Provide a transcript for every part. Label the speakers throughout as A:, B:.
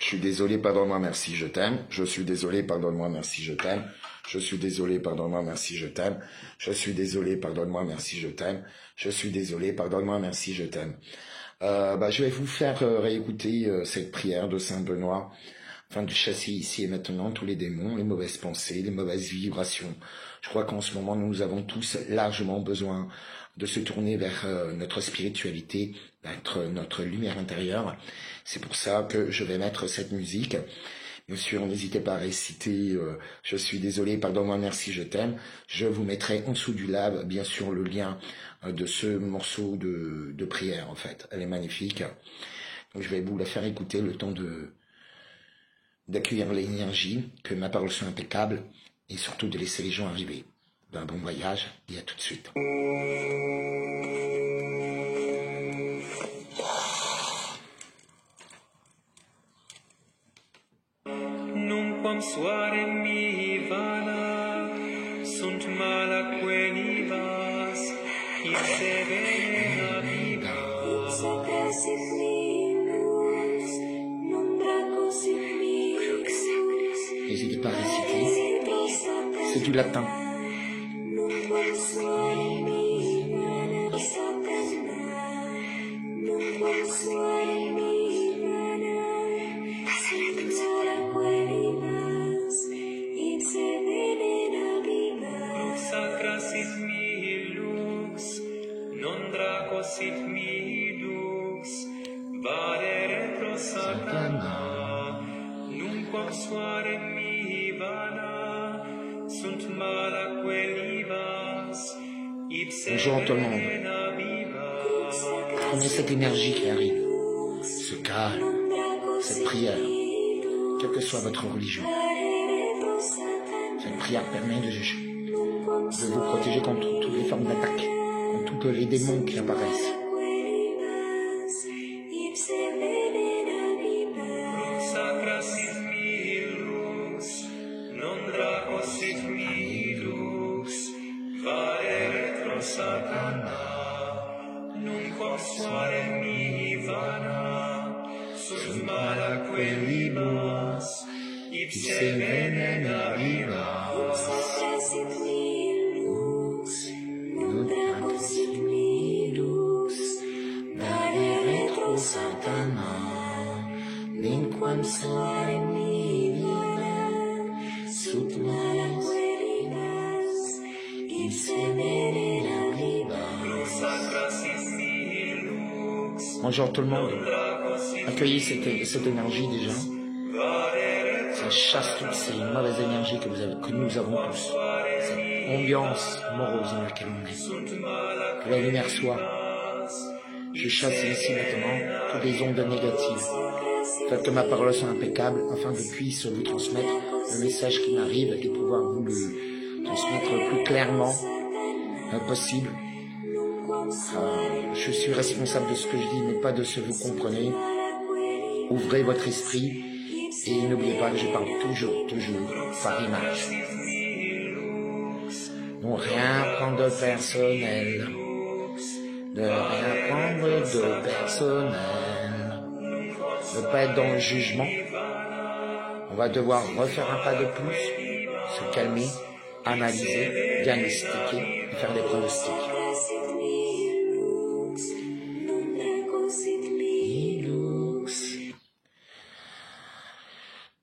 A: Je suis désolé, pardonne-moi, merci, je t'aime. Je suis désolé, pardonne-moi, merci, je t'aime. Je suis désolé, pardonne-moi, merci, je t'aime. Je suis désolé, pardonne-moi, merci, je t'aime. Je suis désolé, pardonne-moi, merci, je t'aime. Je vais vous faire réécouter cette prière de Saint Benoît, afin de chasser ici et maintenant tous les démons, les mauvaises pensées, les mauvaises vibrations. Je crois qu'en ce moment, nous avons tous largement besoin de se tourner vers notre spiritualité, notre lumière intérieure. C'est pour ça que je vais mettre cette musique. Bien sûr, n'hésitez pas à réciter je suis désolé, pardonne-moi, merci, je t'aime. Je vous mettrai en dessous du live, bien sûr, le lien de ce morceau de prière, en fait. Elle est magnifique. Donc, je vais vous la faire écouter le temps d'accueillir l'énergie, que ma parole soit impeccable, et surtout de laisser les gens arriver. Ben, bon voyage, et à tout de suite.
B: Quam soare mi vana, sunt mala quelivas, ipse venena vivas. Ipse presit minus, non dracosit minus.
A: N'hésitez pas à réciter, c'est du latin.
B: Quam soare mi vana, Satana, quam soare mi vana, sunt mala quelivas. Sacra sit mihi lux, non draco sit mihi lux, vadere pro Satana, nunquam suare mihi vana, sunt mala quelivas, ipse
A: Bonjour tout le monde.
B: venena vivas.
A: Prenez cette énergie qui arrive, ce calme, cette prière, quelle que soit votre religion. Cette prière permet de vous protéger contre toutes les formes d'attaque, contre tous les démons qui apparaissent.
B: Sacra sit mihi lux, non draco sit mihi lux, vadere pro Satana, nunquam suare mihi vana, sunt mala quelibus, ipse venena vivas. Sit mihi lux, non draco sit mihi lux, vadere pro Satana, nunquam suare mihi vana, sunt mala quelibus, ipse venena vivas. Sacra sit mihi lux.
A: Bonjour tout le monde. Accueillez cette énergie déjà. Ça chasse toutes ces mauvaises énergies que nous avons tous. Cette ambiance morose dans laquelle on est. Que la lumière soit. Je chasse ici maintenant toutes les ondes négatives. Faites que ma parole soit impeccable afin que je puisse vous transmettre le message qui m'arrive et pouvoir vous le transmettre le plus clairement possible. Je suis responsable de ce que je dis, mais pas de ce que vous comprenez. Ouvrez votre esprit et n'oubliez pas que je parle toujours par image. Donc rien prendre de personnel. De rien prendre de personnel. Ne pas être dans le jugement. On va devoir refaire un pas de plus, se calmer, analyser, diagnostiquer et faire des pronostics.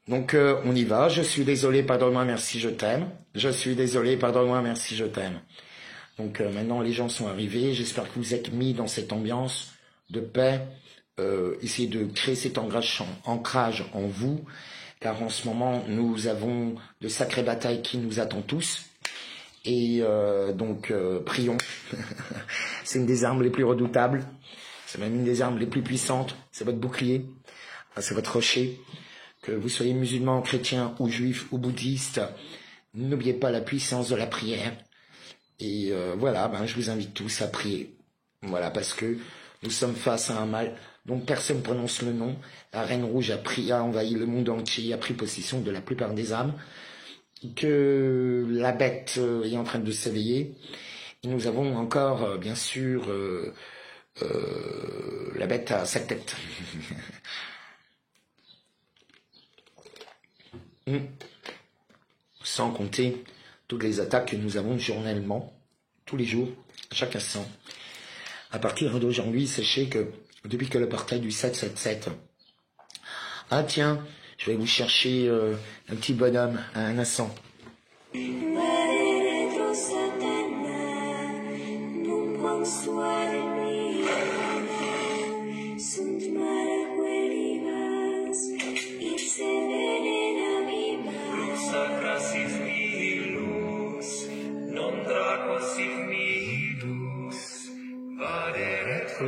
A: Donc on y va, je suis désolé, pardonne-moi, merci, je t'aime. Je suis désolé, pardonne-moi, merci, je t'aime. Donc maintenant les gens sont arrivés, j'espère que vous êtes mis dans cette ambiance de paix. Essayez de créer cet ancrage en vous, car en ce moment nous avons de sacrées batailles qui nous attendent tous. Et donc prions, c'est une des armes les plus redoutables, c'est même une des armes les plus puissantes, c'est votre bouclier, c'est votre rocher. Que vous soyez musulman, chrétien ou juif ou bouddhiste, n'oubliez pas la puissance de la prière. Et voilà, je vous invite tous à prier. Voilà, parce que nous sommes face à un mal dont personne ne prononce le nom. La Reine Rouge a envahi le monde entier, a pris possession de la plupart des âmes. Que la bête est en train de s'éveiller. Et nous avons encore, bien sûr, la bête à 7 têtes. Sans compter toutes les attaques que nous avons journellement, tous les jours, à chaque instant. À partir d'aujourd'hui, sachez que depuis que le portail du 777, ah tiens, je vais vous chercher un petit bonhomme à un instant.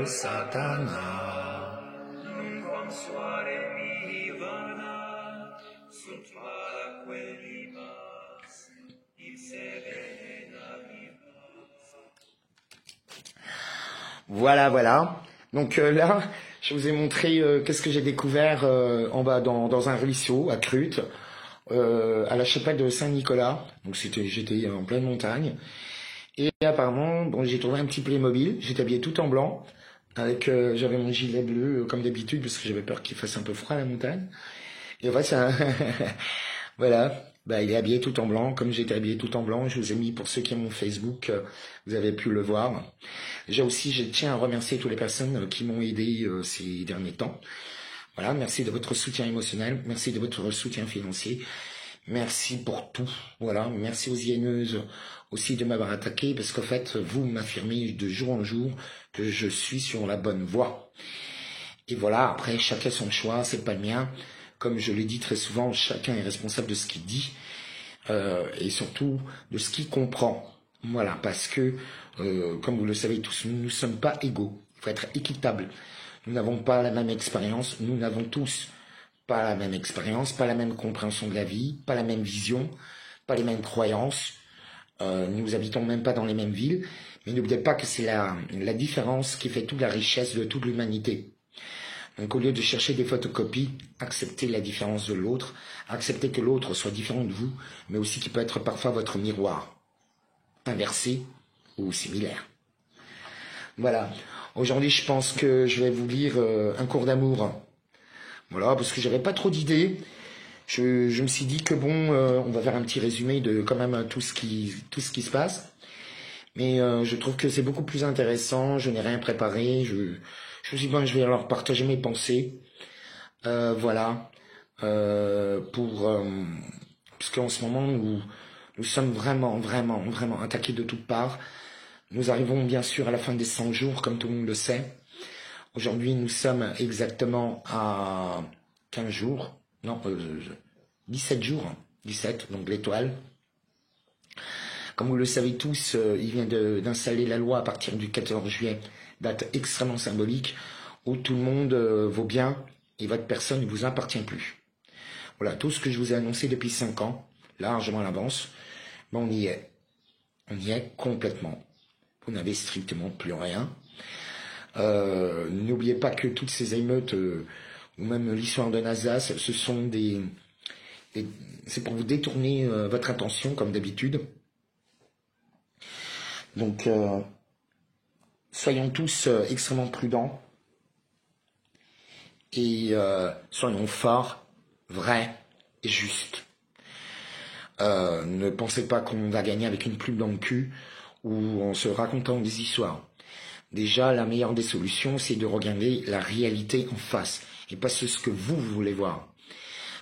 A: Satana,
B: Nunquam suare mihi vana, sunt mala quelimas, ipse venena vivas.
A: Voilà. Donc là, je vous ai montré qu'est-ce que j'ai découvert en bas dans un ruisseau à Crute, à la chapelle de Saint-Nicolas. Donc j'étais en pleine montagne. Et apparemment, bon, j'ai trouvé un petit Playmobil. J'étais habillé tout en blanc. Avec j'avais mon gilet bleu comme d'habitude parce que j'avais peur qu'il fasse un peu froid à la montagne. Et en fait ça voilà, il est habillé tout en blanc comme j'étais habillé tout en blanc. Je vous ai mis, pour ceux qui ont mon Facebook, vous avez pu le voir. Déjà aussi, je tiens à remercier toutes les personnes qui m'ont aidé ces derniers temps. Voilà, merci de votre soutien émotionnel, merci de votre soutien financier. Merci pour tout. Voilà, merci aux Iéneuses aussi de m'avoir attaqué parce qu'en fait, vous m'affirmez de jour en jour que je suis sur la bonne voie. Et voilà, après, chacun son choix, c'est pas le mien. Comme je l'ai dit très souvent, chacun est responsable de ce qu'il dit et surtout de ce qu'il comprend. Voilà, parce que, comme vous le savez tous, nous ne sommes pas égaux. Il faut être équitable. Nous n'avons pas la même expérience, nous n'avons tous pas la même expérience, pas la même compréhension de la vie, pas la même vision, pas les mêmes croyances. Nous habitons même pas dans les mêmes villes, mais n'oubliez pas que c'est la différence qui fait toute la richesse de toute l'humanité. Donc au lieu de chercher des photocopies, acceptez la différence de l'autre, acceptez que l'autre soit différent de vous, mais aussi qu'il peut être parfois votre miroir, inversé ou similaire. Voilà, aujourd'hui je pense que je vais vous lire un cours d'amour. Voilà, parce que j'avais pas trop d'idées. Je me suis dit que bon, on va faire un petit résumé de quand même tout ce qui se passe. Mais je trouve que c'est beaucoup plus intéressant. Je n'ai rien préparé. Je me suis dit, bon, je vais leur partager mes pensées. Voilà. Parce qu'en ce moment, nous sommes vraiment attaqués de toutes parts. Nous arrivons bien sûr à la fin des 100 jours, comme tout le monde le sait. Aujourd'hui, nous sommes exactement à 15 jours, non, 17 jours, 17, donc l'étoile. Comme vous le savez tous, il vient d'installer la loi à partir du 14 juillet, date extrêmement symbolique, où tout le monde vaut bien et votre personne ne vous appartient plus. Voilà, tout ce que je vous ai annoncé depuis 5 ans, largement à l'avance, on y est. On y est complètement. Vous n'avez strictement plus rien. N'oubliez pas que toutes ces émeutes, ou même l'histoire de Nazas, ce sont c'est pour vous détourner votre attention, comme d'habitude. Donc, soyons tous extrêmement prudents et soyons forts, vrais et justes. Ne pensez pas qu'on va gagner avec une plume dans le cul ou en se racontant des histoires. Déjà, la meilleure des solutions, c'est de regarder la réalité en face et pas ce que vous voulez voir.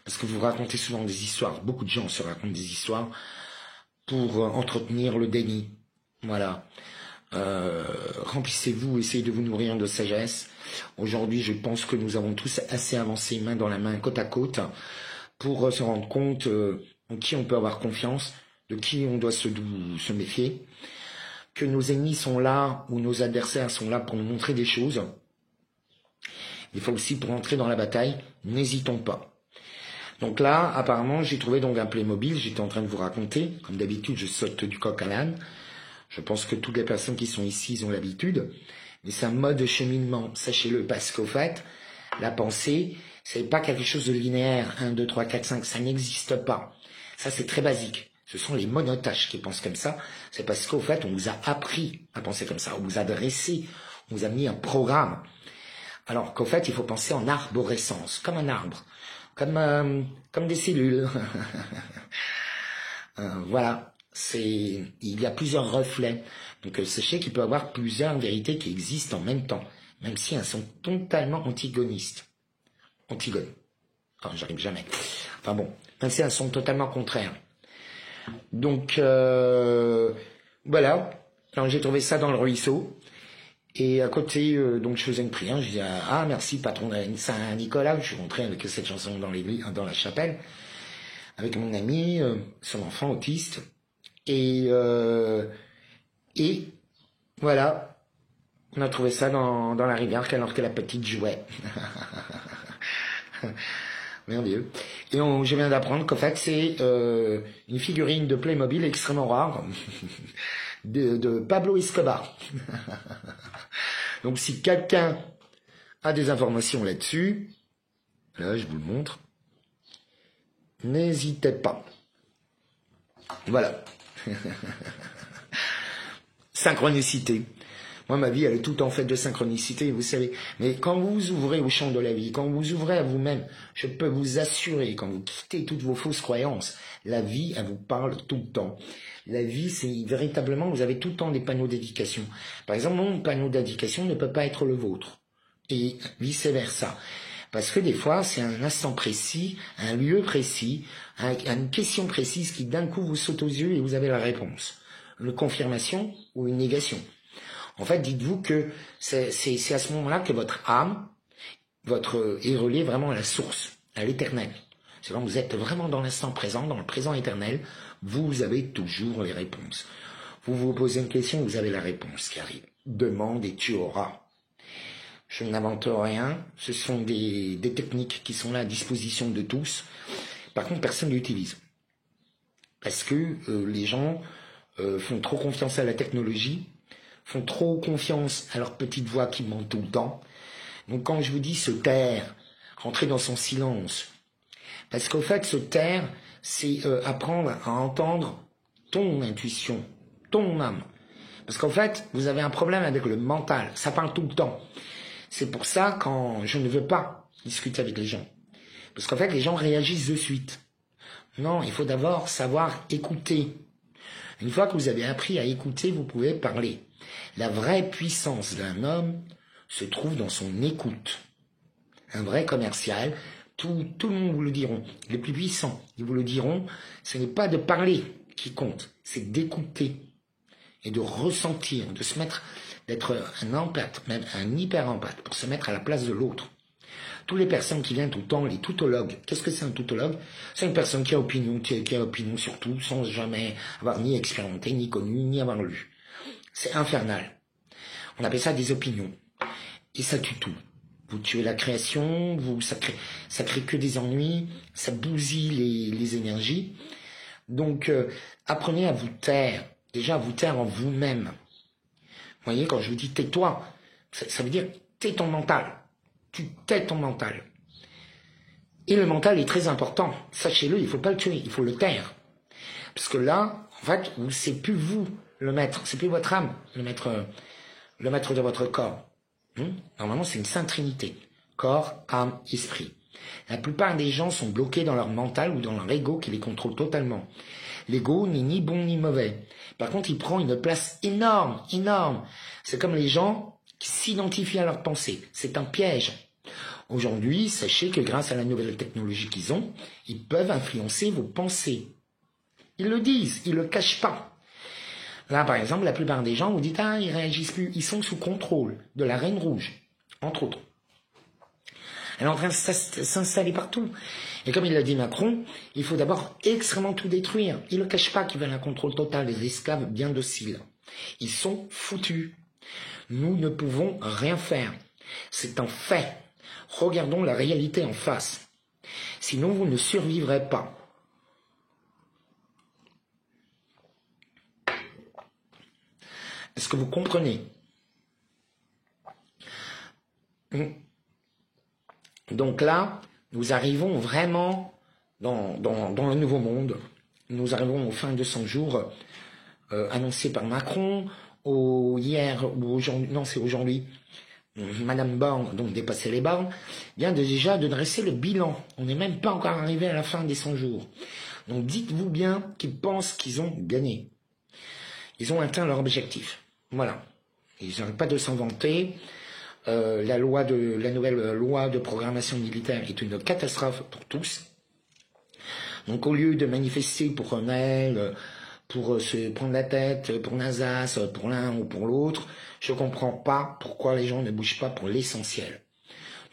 A: Parce que vous racontez souvent des histoires. Beaucoup de gens se racontent des histoires pour entretenir le déni. Voilà. Remplissez-vous, essayez de vous nourrir de sagesse. Aujourd'hui, je pense que nous avons tous assez avancé main dans la main, côte à côte, pour se rendre compte en qui on peut avoir confiance, de qui on doit se méfier, que nos ennemis sont là ou nos adversaires sont là pour nous montrer des choses. Il faut aussi, pour entrer dans la bataille, n'hésitons pas. Donc là, apparemment, j'ai trouvé donc un Playmobil, j'étais en train de vous raconter, comme d'habitude, je saute du coq à l'âne. Je pense que toutes les personnes qui sont ici, ils ont l'habitude. Mais c'est un mode de cheminement, sachez-le, parce qu'au fait, la pensée, c'est pas quelque chose de linéaire, 1, 2, 3, 4, 5, ça n'existe pas. Ça, c'est très basique. Ce sont les monotaches qui pensent comme ça. C'est parce qu'au fait, on vous a appris à penser comme ça. On vous a dressé, on vous a mis un programme. Alors qu'au fait, il faut penser en arborescence, comme un arbre. comme des cellules. Voilà, il y a plusieurs reflets. Donc sachez qu'il peut y avoir plusieurs vérités qui existent en même temps, même si elles sont totalement antigonistes. Antigones. Oh, j'arrive jamais. Enfin bon, même si elles sont totalement contraires. Donc voilà, alors, j'ai trouvé ça dans le ruisseau. Et à côté, donc je faisais une prière, je disais ah merci patron de Saint-Nicolas, je suis rentré avec cette chanson dans la chapelle, avec mon ami, son enfant autiste, et voilà, on a trouvé ça dans la rivière alors que la petite jouait. Merveilleux. Et je viens d'apprendre qu'en fait c'est une figurine de Playmobil extrêmement rare de Pablo Escobar. Donc si quelqu'un a des informations là-dessus, là je vous le montre, n'hésitez pas. Voilà. Synchronicité. Moi, ma vie, elle est tout en fait de synchronicité, vous savez. Mais quand vous ouvrez au champ de la vie, quand vous ouvrez à vous-même, je peux vous assurer, quand vous quittez toutes vos fausses croyances, la vie, elle vous parle tout le temps. La vie, c'est véritablement, vous avez tout le temps des panneaux d'indication. Par exemple, mon panneau d'indication ne peut pas être le vôtre. Et vice-versa. Parce que des fois, c'est un instant précis, un lieu précis, une question précise qui d'un coup vous saute aux yeux et vous avez la réponse. Une confirmation ou une négation. En fait, dites-vous que c'est à ce moment-là que votre âme, est reliée vraiment à la source, à l'éternel. C'est quand vous êtes vraiment dans l'instant présent, dans le présent éternel, vous avez toujours les réponses. Vous vous posez une question, vous avez la réponse qui arrive. Demande et tu auras. Je n'invente rien, ce sont des techniques qui sont là à disposition de tous. Par contre, personne ne l'utilise. Parce que les gens font trop confiance à la technologie, font trop confiance à leur petite voix qui ment tout le temps. Donc quand je vous dis se taire, rentrer dans son silence, parce qu'au fait se taire, c'est apprendre à entendre ton intuition, ton âme. Parce qu'en fait, vous avez un problème avec le mental, ça parle tout le temps. C'est pour ça quand je ne veux pas discuter avec les gens. Parce qu'en fait, les gens réagissent de suite. Non, il faut d'abord savoir écouter. Une fois que vous avez appris à écouter, vous pouvez parler. La vraie puissance d'un homme se trouve dans son écoute. Un vrai commercial, tout le monde vous le diront. Les plus puissants, ils vous le diront, ce n'est pas de parler qui compte, c'est d'écouter et de ressentir, de se mettre, d'être un empathe, même un hyper-empathe, pour se mettre à la place de l'autre. Toutes les personnes qui viennent tout le temps, les tautologues, qu'est-ce que c'est un tautologue? C'est une personne qui a opinion sur tout, sans jamais avoir ni expérimenté, ni connu, ni avoir lu. C'est infernal. On appelle ça des opinions. Et ça tue tout. Vous tuez la création, ça crée que des ennuis, ça bousille les énergies. Donc, apprenez à vous taire. Déjà, à vous taire en vous-même. Vous voyez, quand je vous dis tais-toi, ça veut dire tais ton mental. Tu tais ton mental. Et le mental est très important. Sachez-le, il ne faut pas le tuer, il faut le taire. Parce que là, en fait, c'est plus vous le maître, c'est plus votre âme le maître de votre corps. Normalement, c'est une sainte trinité. Corps, âme, esprit. La plupart des gens sont bloqués dans leur mental ou dans leur ego qui les contrôle totalement. L'ego n'est ni bon ni mauvais. Par contre, il prend une place énorme, énorme. C'est comme les gens qui s'identifient à leurs pensées. C'est un piège. Aujourd'hui, sachez que grâce à la nouvelle technologie qu'ils ont, ils peuvent influencer vos pensées. Ils le disent, ils le cachent pas. Là, par exemple, la plupart des gens vous disent « Ah, ils réagissent plus, ils sont sous contrôle de la Reine Rouge, entre autres. » Elle est en train de s'installer partout. Et comme il l'a dit Macron, il faut d'abord extrêmement tout détruire. Ils ne le cachent pas qu'ils veulent un contrôle total des esclaves bien dociles. Ils sont foutus. Nous ne pouvons rien faire. C'est un fait. Regardons la réalité en face. Sinon, vous ne survivrez pas. Est-ce que vous comprenez? Donc là, nous arrivons vraiment dans le nouveau monde. Nous arrivons aux fins de 100 jours annoncés par Macron, hier ou aujourd'hui. Non, c'est aujourd'hui. Madame Borne, donc dépasser les bornes, vient déjà de dresser le bilan. On n'est même pas encore arrivé à la fin des 100 jours. Donc dites-vous bien qu'ils pensent qu'ils ont gagné. Ils ont atteint leur objectif. Voilà. Ils n'arrêtent pas de s'en vanter. La nouvelle loi de programmation militaire est une catastrophe pour tous. Donc au lieu de manifester pour Ronel, pour se prendre la tête, pour Nazas, pour l'un ou pour l'autre, je comprends pas pourquoi les gens ne bougent pas pour l'essentiel.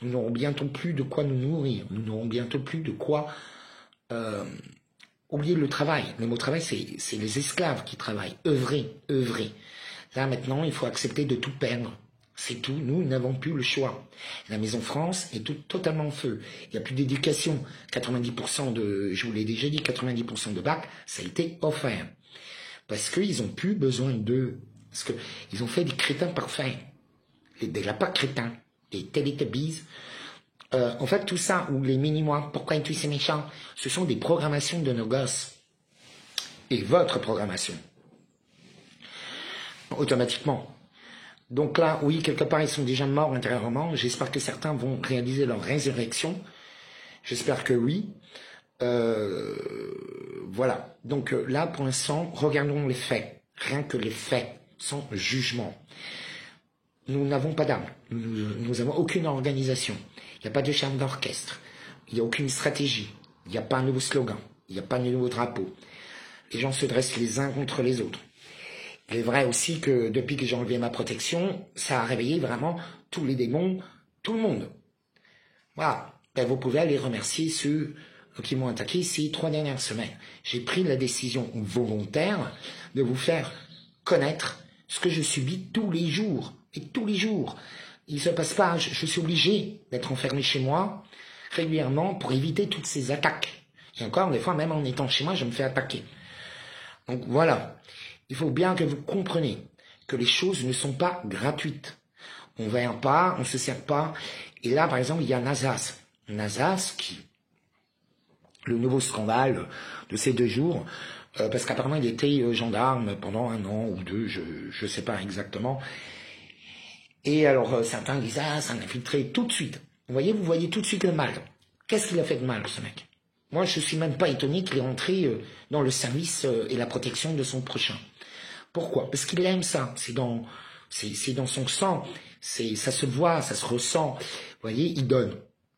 A: Nous n'aurons bientôt plus de quoi nous nourrir. Nous n'aurons bientôt plus de quoi oublier le travail. Le mot travail, c'est les esclaves qui travaillent. Œuvrer. Là maintenant, il faut accepter de tout perdre. C'est tout. Nous n'avons plus le choix. La Maison France est totalement en feu. Il n'y a plus d'éducation. 90% je vous l'ai déjà dit, 90% de bac, ça a été offert. Parce qu'ils ont plus besoin d'eux. Parce qu'ils ont fait des crétins parfaits. Des lapins crétins. Des Teletubbies. En fait, tout ça, ou les mini-mois, pourquoi es-tu si méchant? Ce sont des programmations de nos gosses. Et votre programmation. Automatiquement. Donc là, oui, quelque part, ils sont déjà morts intérieurement. J'espère que certains vont réaliser leur résurrection. J'espère que oui. Voilà. Donc là, pour l'instant, regardons les faits. Rien que les faits, sans jugement. Nous n'avons pas d'armes. Nous n'avons aucune organisation. Il n'y a pas de chef d'orchestre. Il n'y a aucune stratégie. Il n'y a pas un nouveau slogan. Il n'y a pas de nouveau drapeau. Les gens se dressent les uns contre les autres. Il est vrai aussi que depuis que j'ai enlevé ma protection, ça a réveillé vraiment tous les démons, tout le monde. Voilà. Ben, vous pouvez aller remercier ceux qui m'ont attaqué ces 3 dernières semaines. J'ai pris la décision volontaire de vous faire connaître ce que je subis tous les jours. Et tous les jours. Il ne se passe pas, je suis obligé d'être enfermé chez moi régulièrement pour éviter toutes ces attaques. Et encore, des fois, même en étant chez moi, je me fais attaquer. Donc voilà. Il faut bien que vous compreniez que les choses ne sont pas gratuites. On ne vient pas, on ne se sert pas. Et là, par exemple, il y a Nazas. Nazas qui, le nouveau scandale de ces 2 jours, parce qu'apparemment il était gendarme pendant 1 an ou 2, je ne sais pas exactement. Et alors certains disent, ah, c'est un infiltré tout de suite. Vous voyez tout de suite le mal. Qu'est-ce qu'il a fait de mal, ce mec? Moi, je suis même pas étonné qu'il est entré dans le service et la protection de son prochain. Pourquoi? Parce qu'il aime ça. C'est dans son sang. Ça se voit, ça se ressent. Vous voyez, il donne.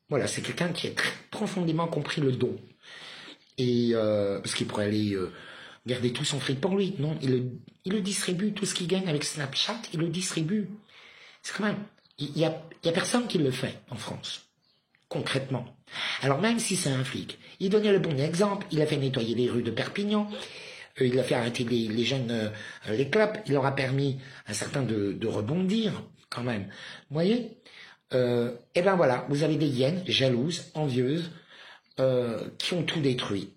A: Voilà, c'est quelqu'un qui a très profondément compris le don. Et parce qu'il pourrait aller garder tout son fric pour lui. Non, il le distribue. Tout ce qu'il gagne avec Snapchat, il le distribue. C'est quand même... Il y a personne qui le fait en France. Concrètement. Alors même si c'est un flic, il donnait le bon exemple. Il a fait nettoyer les rues de Perpignan. Il a fait arrêter les jeunes, les clopes. Il leur a permis à certains de rebondir, quand même. Vous voyez? Et ben voilà, vous avez des hyènes jalouses, envieuses, qui ont tout détruit.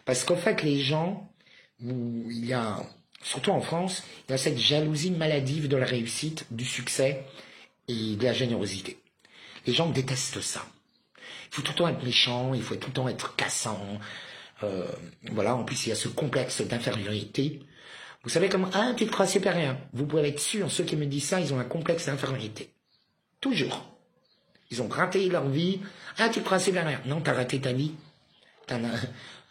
A: Parce qu'en fait, les gens, il y a, surtout en France, il y a cette jalousie maladive de la réussite, du succès et de la générosité. Les gens détestent ça. Il faut tout le temps être méchant, il faut tout le temps être cassant. Voilà, en plus il y a ce complexe d'infériorité. Vous savez comment, tu te crois supérieur. Vous pouvez être sûr, ceux qui me disent ça, ils ont un complexe d'infériorité. Toujours. Ils ont raté leur vie. Tu te crois supérieur. Non, t'as raté ta vie.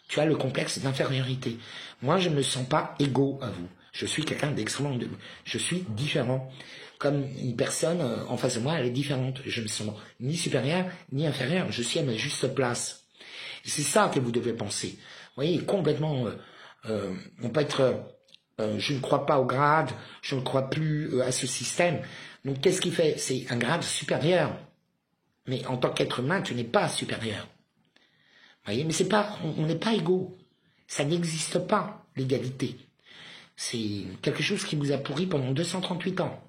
A: Tu as le complexe d'infériorité. Moi, je ne me sens pas égaux à vous. Je suis quelqu'un d'extrêmement... Je suis différent. Comme une personne en face de moi, elle est différente. Je ne me sens ni supérieur, ni inférieur. Je suis à ma juste place. C'est ça que vous devez penser. Vous voyez, complètement... on peut être... je ne crois pas au grade, je ne crois plus à ce système. Donc, qu'est-ce qu'il fait? C'est un grade supérieur. Mais en tant qu'être humain, tu n'es pas supérieur. Vous voyez, mais c'est pas, on n'est pas égaux. Ça n'existe pas, l'égalité. C'est quelque chose qui vous a pourri pendant 238 ans.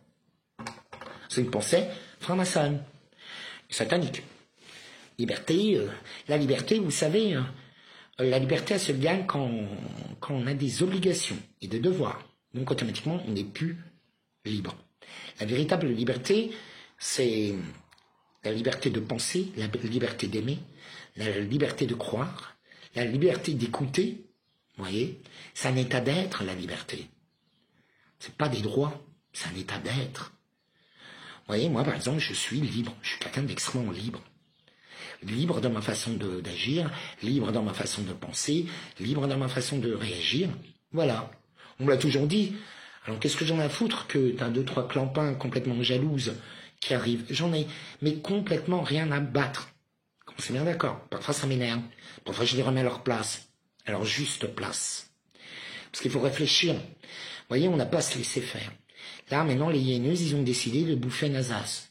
A: C'est une pensée franc-maçonne, satanique. Liberté, la liberté, vous savez, la liberté, elle se gagne quand on a des obligations et des devoirs. Donc, automatiquement, on n'est plus libre. La véritable liberté, c'est la liberté de penser, la liberté d'aimer, la liberté de croire, la liberté d'écouter. Vous voyez, c'est un état d'être, la liberté. C'est pas des droits, c'est un état d'être. voyez, moi, par exemple, je suis libre. Je suis quelqu'un d'extrêmement libre. Libre dans ma façon d'agir, libre dans ma façon de penser, libre dans ma façon de réagir. Voilà. On me l'a toujours dit. Alors, qu'est-ce que j'en ai à foutre que t'as 2-3 clampins complètement jalouses qui arrivent? J'en ai, mais complètement rien à battre. On s'est bien d'accord. Parfois, ça m'énerve. Parfois, je les remets à leur place. À leur juste place. Parce qu'il faut réfléchir. Vous voyez, on n'a pas à se laisser faire. Là, maintenant, les hyéneuses, ils ont décidé de bouffer Nasas.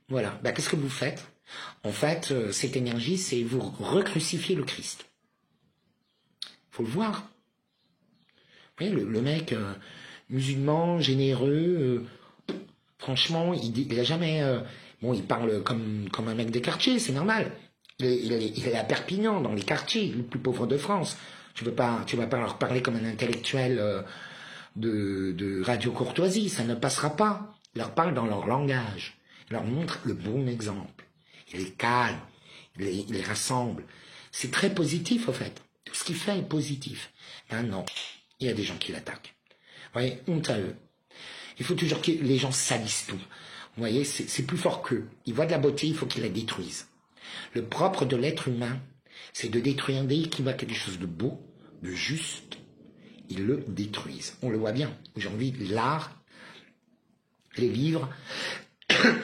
A: Voilà. Bah, qu'est-ce que vous faites? En fait, cette énergie, c'est vous recrucifier le Christ. Faut le voir. Vous voyez, le mec musulman, généreux, franchement, il a jamais... bon, il parle comme un mec des quartiers, c'est normal. Il est à Perpignan, dans les quartiers, le plus pauvre de France. Tu vas pas leur parler comme un intellectuel de radio courtoisie, ça ne passera pas. Il leur parle dans leur langage. Il leur montre le bon exemple. Il est calme, il les rassemble. C'est très positif, au fait. Tout ce qu'il fait est positif. Maintenant, il y a des gens qui l'attaquent. Vous voyez, honte à eux. Il faut toujours que les gens salissent tout. Vous voyez, c'est plus fort qu'eux. Ils voient de la beauté, il faut qu'ils la détruisent. Le propre de l'être humain, c'est de détruire. Dès qu'il voit quelque chose de beau, de juste, ils le détruisent. On le voit bien. Aujourd'hui, l'art, les livres,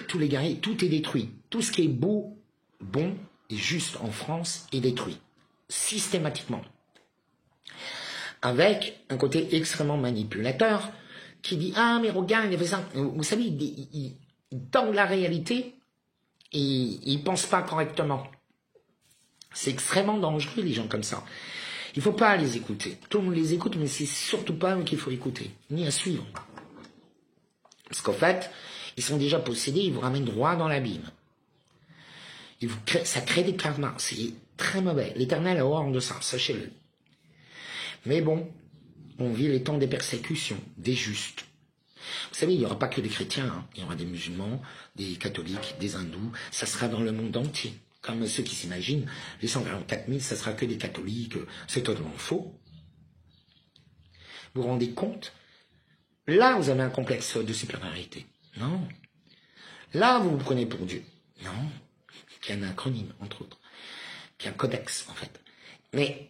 A: tous les guerriers, tout est détruit. Tout ce qui est beau, bon et juste en France est détruit. Systématiquement. Avec un côté extrêmement manipulateur qui dit « Ah, mais regarde, il a fait ça. » Vous savez, dans la réalité, il ne pense pas correctement. C'est extrêmement dangereux, les gens comme ça. Il ne faut pas les écouter. Tout le monde les écoute, mais c'est surtout pas eux qu'il faut écouter, ni à suivre. Parce qu'en fait, ils sont déjà possédés, ils vous ramènent droit dans l'abîme. Ça crée des karmas, c'est très mauvais. L'Éternel a horreur de ça, sachez-le. Mais bon, on vit les temps des persécutions, des justes. Vous savez, il n'y aura pas que des chrétiens, hein. Il y aura des musulmans, des catholiques, des hindous, ça sera dans le monde entier. Comme ceux qui s'imaginent, les 144 000, ça sera que des catholiques, c'est totalement faux. Vous vous rendez compte? Là, vous avez un complexe de supériorité. Non. Là, vous vous prenez pour Dieu. Non. Qui a un acronyme, entre autres. Qui a un codex, en fait. Mais,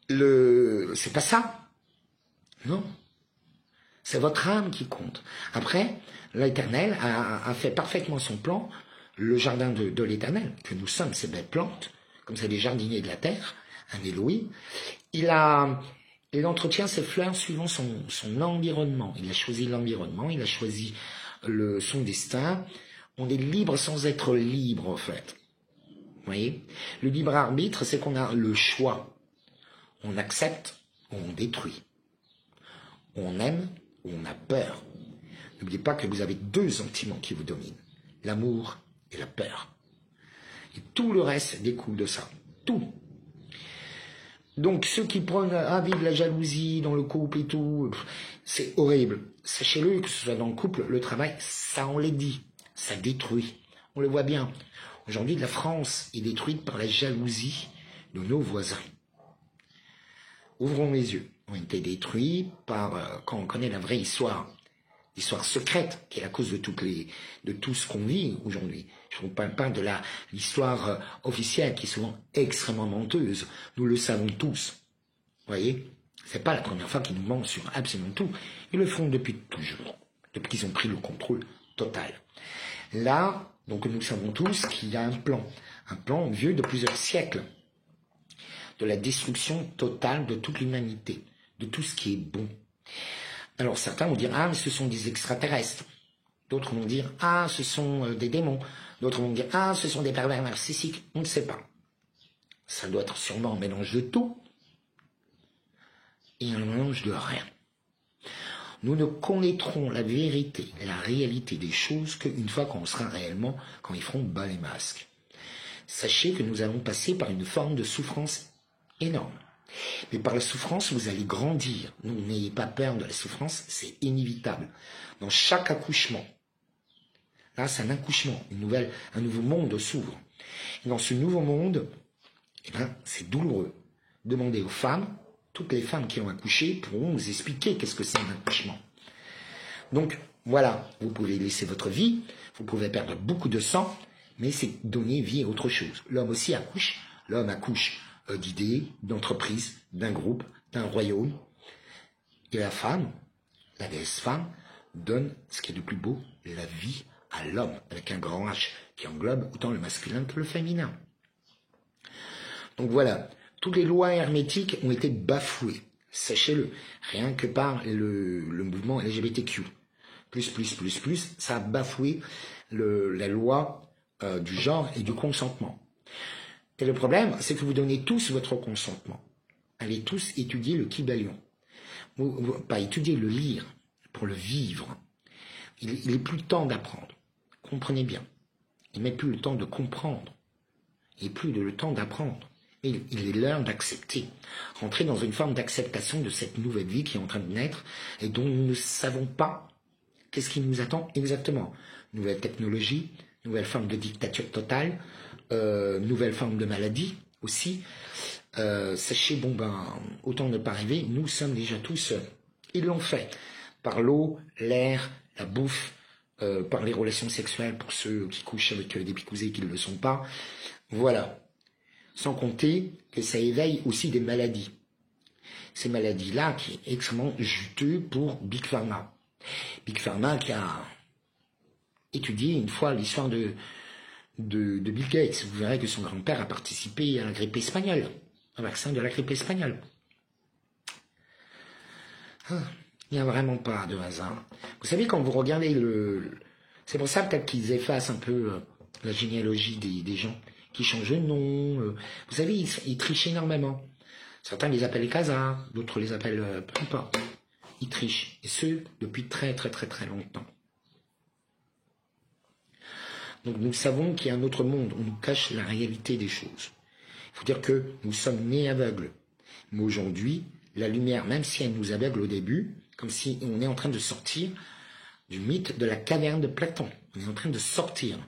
A: c'est pas ça. Non. C'est votre âme qui compte. Après, l'Éternel a fait parfaitement son plan, le jardin de l'Éternel, que nous sommes, ces belles plantes, comme c'est les jardiniers de la terre, un Elohim. Il entretient ses fleurs suivant son environnement. Il a choisi l'environnement, il a choisi son destin. On est libre sans être libre, en fait. Vous voyez? Le libre arbitre, c'est qu'on a le choix. On accepte ou on détruit. On aime ou on a peur. N'oubliez pas que vous avez 2 sentiments qui vous dominent. L'amour et la peur. Et tout le reste découle de ça. Tout. Donc ceux qui prennent vive la jalousie dans le couple et tout, c'est horrible. Sachez-le, que ce soit dans le couple, le travail, ça on l'a dit, ça détruit. On le voit bien. Aujourd'hui, la France est détruite par la jalousie de nos voisins. Ouvrons les yeux. On a été détruits par, quand on connaît la vraie histoire, l'histoire secrète qui est la cause de tout ce qu'on vit aujourd'hui. Je ne parle pas de l'histoire officielle qui est souvent extrêmement menteuse. Nous le savons tous. Vous voyez? C'est pas la première fois qu'ils nous mentent sur absolument tout. Ils le font depuis toujours. Depuis qu'ils ont pris le contrôle total. Là, donc nous savons tous qu'il y a un plan vieux de plusieurs siècles, de la destruction totale de toute l'humanité, de tout ce qui est bon. Alors certains vont dire, mais ce sont des extraterrestres. D'autres vont dire, ce sont des démons. D'autres vont dire, ce sont des pervers narcissiques. On ne sait pas. Ça doit être sûrement un mélange de tout et un mélange de rien. Nous ne connaîtrons la vérité, la réalité des choses qu'une fois qu'on sera réellement, quand ils feront bas les masques. Sachez que nous allons passer par une forme de souffrance énorme. Mais par la souffrance, vous allez grandir. N'ayez pas peur de la souffrance, c'est inévitable. Dans chaque accouchement, là c'est un accouchement, un nouveau monde s'ouvre. Et dans ce nouveau monde, c'est douloureux. Demandez aux femmes, toutes les femmes qui ont accouché pourront vous expliquer qu'est-ce que c'est un accouchement. Donc, Voilà, vous pouvez laisser votre vie, vous pouvez perdre beaucoup de sang, mais c'est donner vie à autre chose. L'homme aussi accouche, l'homme accouche d'idées, d'entreprises, d'un groupe, d'un royaume. Et la femme, la déesse femme, donne ce qui est de plus beau, la vie à l'homme, avec un grand H, qui englobe autant le masculin que le féminin. Donc voilà, toutes les lois hermétiques ont été bafouées, sachez-le, rien que par le mouvement LGBTQ. Ça a bafoué la loi du genre et du consentement. Et le problème, c'est que vous donnez tous votre consentement. Allez tous étudier le Kybalion. Pas étudier, le lire, pour le vivre. Il n'est plus le temps d'apprendre. Comprenez bien. Il n'est plus le temps de comprendre. Il n'est plus le temps d'apprendre. Il est l'heure d'accepter. Rentrer dans une forme d'acceptation de cette nouvelle vie qui est en train de naître et dont nous ne savons pas qu'est-ce qui nous attend exactement. Nouvelle technologie, nouvelle forme de dictature totale, nouvelle forme de maladie aussi. Sachez, autant ne pas rêver, nous sommes déjà tous, ils l'ont fait, par l'eau, l'air, la bouffe, par les relations sexuelles pour ceux qui couchent avec des picousés qui ne le sont pas. Voilà. Sans compter que ça éveille aussi des maladies. Ces maladies-là qui est extrêmement juteux pour Big Pharma. Big Pharma qui a étudié une fois l'histoire de Bill Gates. Vous verrez que son grand-père a participé à la grippe espagnole, un vaccin de la grippe espagnole. Il n'y a vraiment pas de hasard. Vous savez, quand vous regardez c'est pour ça peut-être qu'ils effacent un peu la généalogie des gens qui changent de nom. Vous savez, ils trichent énormément. Certains les appellent les Khazars, d'autres les appellent peu importe. Ils trichent, et ce, depuis très très très très longtemps. Donc nous savons qu'il y a un autre monde, on nous cache la réalité des choses. Il faut dire que nous sommes nés aveugles. Mais aujourd'hui, la lumière, même si elle nous aveugle au début, comme si on est en train de sortir du mythe de la caverne de Platon. On est en train de sortir.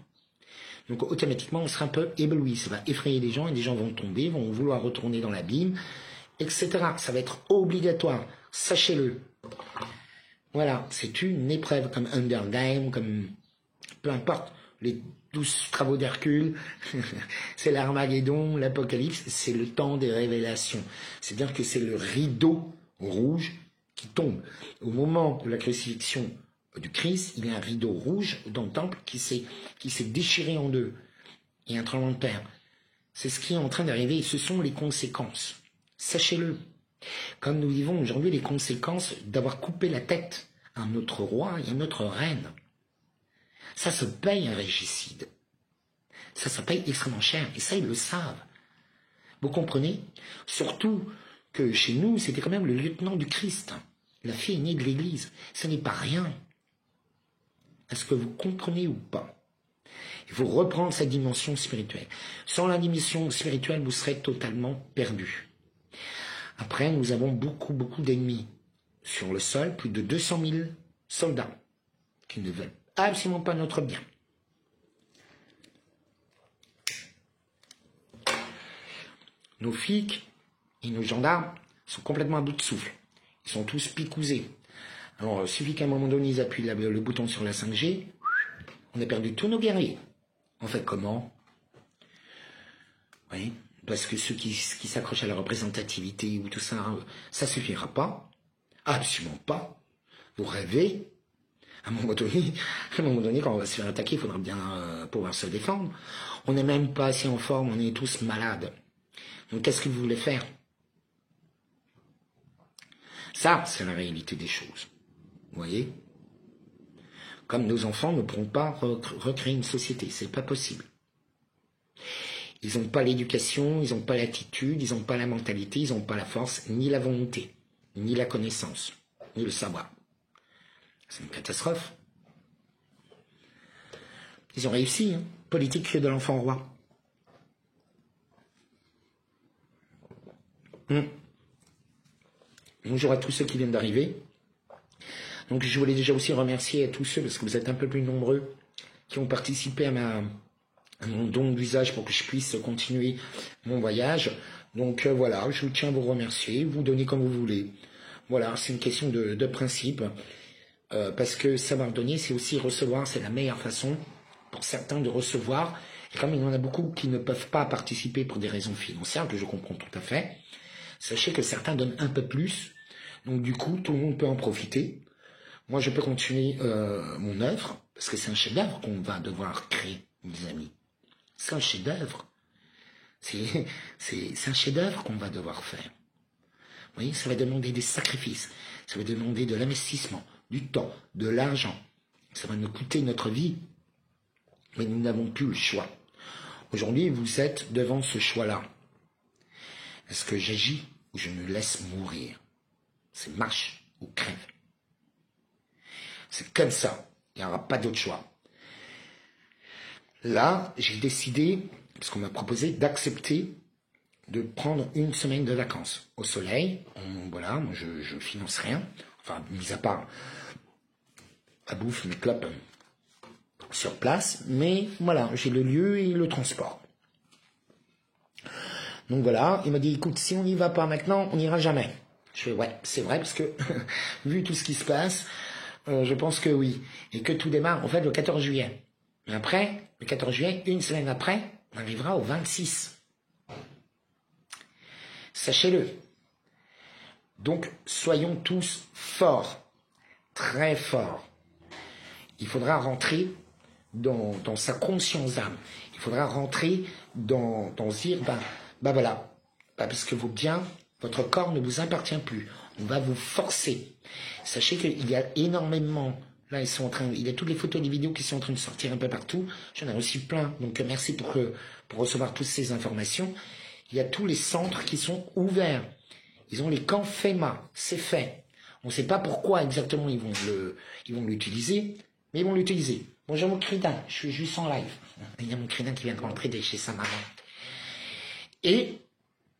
A: Donc automatiquement, on sera un peu ébloui. Ça va effrayer les gens et les gens vont tomber, vont vouloir retourner dans l'abîme, etc. Ça va être obligatoire. Sachez-le. Voilà, c'est une épreuve comme Hunger Games, comme peu importe, les 12 travaux d'Hercule, c'est l'Armageddon, l'Apocalypse, c'est le temps des révélations. C'est-à-dire que c'est le rideau rouge qui tombe. Au moment de la crucifixion du Christ, il y a un rideau rouge dans le temple qui s'est déchiré en deux. Il y a un tremblement de terre. C'est ce qui est en train d'arriver, et ce sont les conséquences. Sachez-le. Comme nous vivons aujourd'hui les conséquences d'avoir coupé la tête à un autre roi et à notre reine. Ça se paye un régicide. Ça se paye extrêmement cher. Et ça, ils le savent. Vous comprenez? Surtout que chez nous, c'était quand même le lieutenant du Christ. La fille aînée de l'Église. Ce n'est pas rien. Est-ce que vous comprenez ou pas? Il faut reprendre cette dimension spirituelle. Sans la dimension spirituelle, vous serez totalement perdu. Après, nous avons beaucoup d'ennemis. Sur le sol, plus de 200 000 soldats qui ne veulent absolument pas notre bien. Nos flics et nos gendarmes sont complètement à bout de souffle. Ils sont tous picousés. Alors, il suffit qu'à un moment donné, ils appuient le bouton sur la 5G, on a perdu tous nos guerriers. En fait, comment? Oui, parce que ceux qui s'accrochent à la représentativité ou tout ça, ça suffira pas. Absolument pas. Vous rêvez? À un moment donné, quand on va se faire attaquer, il faudra bien pouvoir se défendre. On n'est même pas assez en forme, on est tous malades. Donc qu'est-ce que vous voulez faire? Ça, c'est la réalité des choses. Vous voyez? Comme nos enfants ne pourront pas recréer une société, c'est pas possible. Ils n'ont pas l'éducation, ils n'ont pas l'attitude, ils n'ont pas la mentalité, ils n'ont pas la force, ni la volonté, ni la connaissance, ni le savoir. C'est une catastrophe. Ils ont réussi, hein. Politique de l'enfant roi. Bonjour à tous ceux qui viennent d'arriver. Donc je voulais déjà aussi remercier à tous ceux, parce que vous êtes un peu plus nombreux, qui ont participé à mon don d'usage pour que je puisse continuer mon voyage. Donc voilà, je tiens à vous remercier, vous donnez comme vous voulez. Voilà, c'est une question de principe. parce que savoir donner, c'est aussi recevoir, c'est la meilleure façon pour certains de recevoir. Et comme il y en a beaucoup qui ne peuvent pas participer pour des raisons financières, que je comprends tout à fait, sachez que certains donnent un peu plus, donc du coup, tout le monde peut en profiter. Moi, je peux continuer mon œuvre, parce que c'est un chef-d'œuvre qu'on va devoir créer, mes amis. C'est un chef-d'œuvre. C'est un chef-d'œuvre qu'on va devoir faire. Vous voyez, ça va demander des sacrifices, ça va demander de l'investissement, du temps, de l'argent. Ça va nous coûter notre vie, mais nous n'avons plus le choix. Aujourd'hui, vous êtes devant ce choix-là. Est-ce que j'agis ou je me laisse mourir? C'est marche ou crève. C'est comme ça. Il n'y aura pas d'autre choix. Là, j'ai décidé, parce qu'on m'a proposé d'accepter de prendre une semaine de vacances au soleil. Voilà, moi je finance rien. Enfin, mis à part la bouffe, mes clopes sur place. Mais voilà, j'ai le lieu et le transport. Donc voilà, il m'a dit, écoute, si on n'y va pas maintenant, on n'ira jamais. Je fais, ouais, c'est vrai, parce que vu tout ce qui se passe, je pense que oui. Et que tout démarre, en fait, le 14 juillet. Mais après, le 14 juillet, une semaine après, on arrivera au 26. Sachez-le. Donc, soyons tous forts, très forts. Il faudra rentrer dans sa conscience d'âme. Il faudra rentrer dans dire, voilà, parce que vos biens, votre corps ne vous appartient plus. On va vous forcer. Sachez qu'il y a énormément, là il y a toutes les photos et les vidéos qui sont en train de sortir un peu partout. J'en ai reçu plein, donc merci pour recevoir toutes ces informations. Il y a tous les centres qui sont ouverts. Ils ont les camps FEMA, c'est fait. On ne sait pas pourquoi exactement ils vont l'utiliser, mais ils vont l'utiliser. Bonjour mon cridin, je suis juste en live. Il y a mon cridin qui vient de rentrer de chez sa maman. Et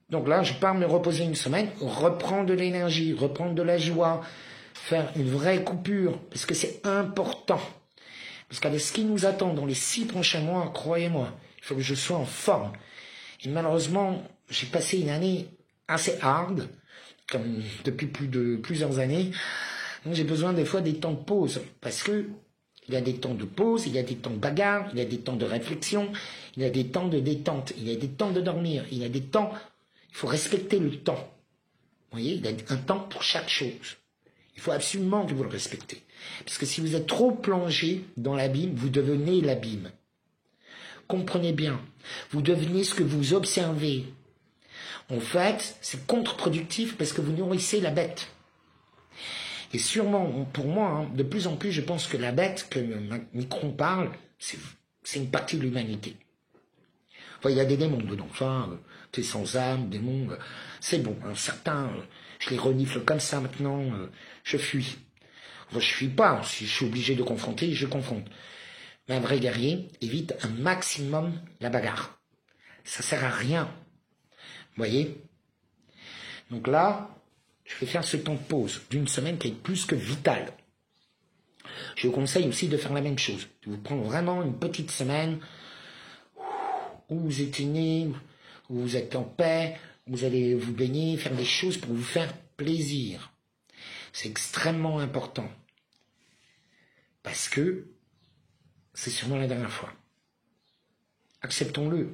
A: donc là, je pars me reposer une semaine, reprendre de l'énergie, reprendre de la joie, faire une vraie coupure, parce que c'est important. Parce qu'avec ce qui nous attend dans les 6 prochains mois, croyez-moi, il faut que je sois en forme. Et malheureusement, j'ai passé une année assez hard, comme depuis plusieurs années. Donc j'ai besoin des fois des temps de pause, parce que il y a des temps de pause, il y a des temps de bagarre, il y a des temps de réflexion, il y a des temps de détente, il y a des temps de dormir, il y a des temps, il faut respecter le temps. Vous voyez, il y a un temps pour chaque chose. Il faut absolument que vous le respectez. Parce que si vous êtes trop plongé dans l'abîme, vous devenez l'abîme. Comprenez bien, vous devenez ce que vous observez. En fait, c'est contre-productif parce que vous nourrissez la bête. Et sûrement, pour moi, de plus en plus, je pense que la bête que Micron parle, c'est une partie de l'humanité. Enfin, il y a des démons dedans. Enfin, t'es sans âme, démons, c'est bon. Alors, certains, je les renifle comme ça maintenant, je fuis. Enfin, je fuis pas. Si je suis obligé de confronter, je confronte. Mais un vrai guerrier évite un maximum la bagarre. Ça sert à rien. Vous voyez? Donc là, je vais faire ce temps de pause d'une semaine qui est plus que vital. Je vous conseille aussi de faire la même chose. De vous prendre vraiment une petite semaine où vous éteignez, où vous êtes en paix, où vous allez vous baigner, faire des choses pour vous faire plaisir. C'est extrêmement important. Parce que c'est sûrement la dernière fois. Acceptons-le.